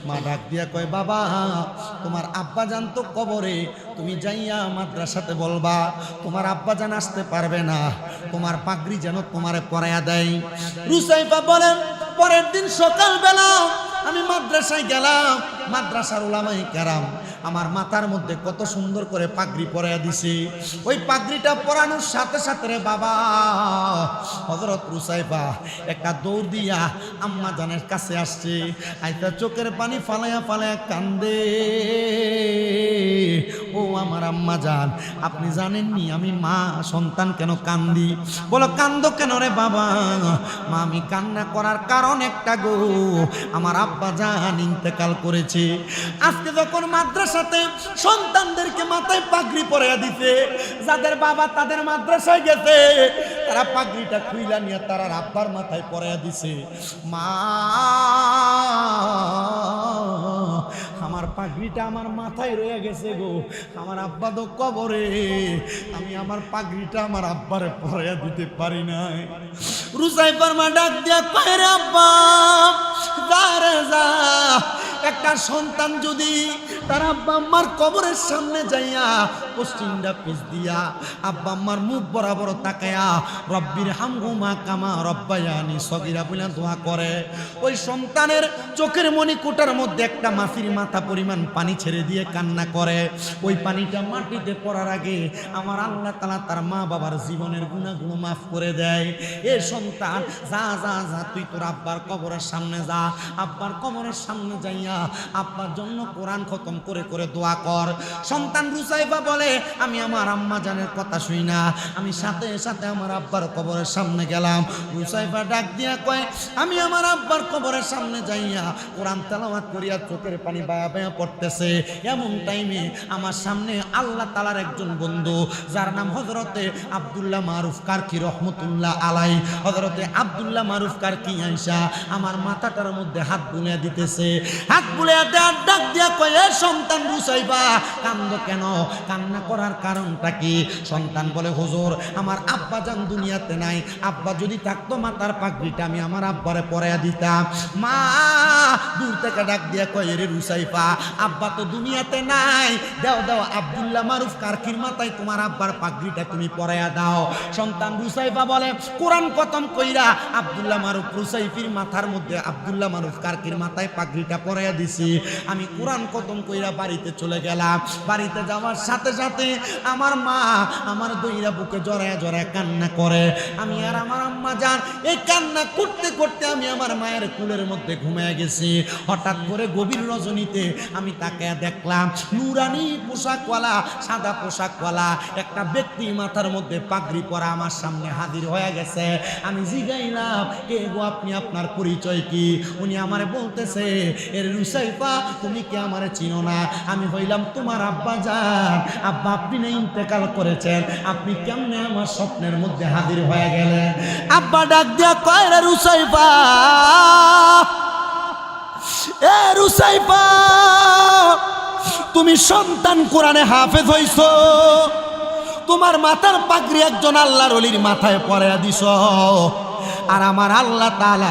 মা ডাক দিয়া কয় বাবা তোমার আব্বা জান তো কবরে, তুমি যাইয়া মাদ্রাসাতে বলবা তোমার আব্বা জান আসতে পারবে না, তোমার পাগড়ি যেন তোমারে পরাইয়া দেয়। রুসাইফা বলেন পরের দিন সকালবেলা আমি মাদ্রাসায় গেলাম, মাদ্রাসার উলামায়ে কেরাম আমার মাথার মধ্যে কত সুন্দর করে পাগড়ি পরাইয়া দিছে। ওই পাগড়িটা পরানোর সাথে সাথে রে বাবা হযরত রুসাইফা একটা দৌড় দিয়া আম্মা জানের কাছে আসছে, আইতা চোখের পানি ফালাইয়া ফালাইয়া কান্দে। ও আমার আম্মা জান, আপনি জানেননি আমি মা সন্তান কেন কান্দি? বলো কান্দো কেন রে বাবা? মা আমি কান্না করার কারণ একটা গো, আমার আব্বা জান ইন্তেকাল করেছে। আজকে যখন মাদ্রাসাতে সন্তানদেরকে মাথায় পাগড়ি পরাইয়া দিতে, যাদের বাবা তাদের মাদ্রাসায় গেছে তারা পাগড়িটা খুইলা নিয়ে তারা আব্বার মাথায় পরাইয়া দিছে। মা আমার পাগড়িটা আমার মাথায় রয়ে গেছে গো, আমার আব্বা তো কবরে, আমি আমার পাগড়িটা আমার আব্বারে পরাইয়া দিতে পারি নাই। রুসাইফার মা ডাক দিয়া কয় রে আব্বা যা রে যা, একটা সন্তান যদি তার আব্বা আম্মার কবরের সামনে যাইয়া পশ্চিমটা পিছ দিয়া আব্বা আম্মার মুখ বরাবর তাকায়া রব্বির হামহুমা কামা রব্বায়ানি সগীরা বলে দোয়া করে। ওই সন্তানের চোখের মণিকোটার মধ্যে একটা মাছির মাথা পরিমাণ পানি ছেড়ে দিয়ে কান্না করে। ওই পানিটা মাটিতে পড়ার আগে আমার আল্লাহ তাআলা তার মা বাবার জীবনের গুনাহগুলো মাফ করে দেয়। এ সন্তান যা যা যা তুই তোর আব্বার কবরের সামনে যা, আব্বার কবরের সামনে যাইয়া আব্বার জন্য কোরআন খতম করে করে দোয়া কর। সন্তান রুসাইফা বলে আমি আমার আম্মা জানের কথা শুই না, আমি সাথে সাথে আমার আব্বার কবরের সামনে গেলাম। রুসাইফা ডাক দিয়া কয় আমি আমার আব্বার কবরের সামনে যাইয়া কোরআন তেলাওয়াত করিয়া চোখের পানি বায়া বায়া পড়তেছে। এমন টাইমে আমার সামনে আল্লাহ তাআলার একজন বন্ধু যার নাম হযরতে আব্দুল্লাহ মারুফ কারকি রহমতুল্লাহ আলাই, হযরতে আব্দুল্লাহ মারুফ কারকি আইসা আমার মাথাটার মধ্যে হাত বুলিয়ে দিতেছে। হাত বুলিয়ে দেওয়ার ডাক দিয়া কয় এ সন্তান রুসাইফা কান্দো কেন, কান্না করার কারণটা কি? সন্তান বলে হুজুর আমার আব্বা জান দুনিয়াতে নাই, আব্বা যদি থাকতো মাথার পাগড়িটা আমি আমার আব্বারে পরাইয়া দিতাম। মা দূর থেকে ডাক দিয়া কয় রে রুসাইফা আব্বা তো দুনিয়াতে নাই, দাও দাও আব্দুল্লাহ মারুফ কারকির মাথায় তোমার আব্বার পাগড়িটা তুমি পরাইয়া দাও। সন্তান রুসাইফা বলে কোরআন খতম কইরা আব্দুল্লাহ মারুফ রুসাইফির মাথার মধ্যে আব্দুল্লাহ মারুফ কারকির মাথায় পাগড়িটা পরাইয়া দিছি। আমি কোরআন খতম কইরা বাড়িতে চলে গেলাম। বাড়িতে যাওয়ার সাথে সাথে আমার মা আমার দইরা বুকে জড়ায় জড়ায় কান্না করে। আমি আর আমার আম্মা জান এই কান্না করতে করতে আমি আমার মায়ের কুলের মধ্যে ঘুমিয়ে গেছি। হঠাৎ করে গভীর রজনীতে আমি তাকে দেখলাম নুরানি পোশাকওয়ালা, সাদা পোশাকওয়ালা একটা ব্যক্তি মাথার মধ্যে পাগড়ি পরা আমার সামনে হাজির হয়ে গেছে। আমি জিগাইলাম কে গো আপনি, আপনার পরিচয় কি? উনি আমারে বলতেছে এর রুসাইফা তুমি কি আমারে চিনো না? আমি হইলাম তোমার আব্বা জান। আব্বা আপনি না ইন্তেকাল করেছেন, আপনি কেমনে আমার স্বপ্নের মধ্যে হাজির হয়ে গেলেন? আব্বা ডাক দিয়া কয় রে রুসাইফা, এ রুসাইফা তুমি সন্তান কোরআনে হাফেজ হইছো, তোমার মাথার পাগড়ি একজন আল্লাহর ওলির মাথায় পরাইয়া দিছ। আর আমার আল্লাহ তাআলা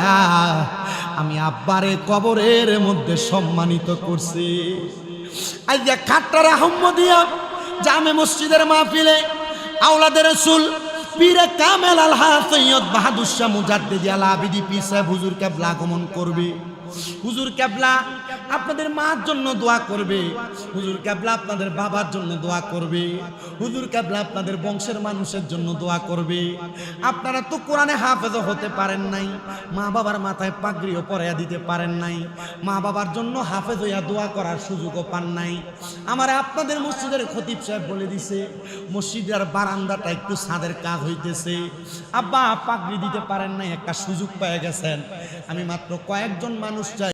আমি আব্বারে কবরের মধ্যে সম্মানিত করছি। আজ যে খাট্টার আহমদিয়া জামে মসজিদের মাহফিলে আওলাদের রাসূল পীরে কামেল আলহাজ সৈয়দ বাহাদুর শাহ মুজাদ্দিদি আল আবিদি পীর সাহেব হুজুর কেবলা আগমন করবে। হুজুর কেবলা আপনাদের মার জন্য দোয়া করবে, হুজুর কেবলা আপনাদের বাবার জন্য দোয়া করবে, হুজুর কেবলা আপনাদের বংশের মানুষের জন্য দোয়া করবে। আপনারা তো কোরআনে হাফেজ হতে পারেন নাই, মা বাবার মাথায় পাগড়িও পরাইয়া দিতে পারেন নাই, মা বাবার জন্য হাফেজ হইয়া দোয়া করার সুযোগও পান নাই। আমার আপনাদের মসজিদের খতিব সাহেব বলে দিছে মসজিদের বারান্দাটা একটু ছাদের কাজ হইতেছে, আব্বা পাগড়ি দিতে পারেন নাই, একটা সুযোগ পেয়ে গেছেন। আমি মাত্র কয়েকজন মানুষ চাই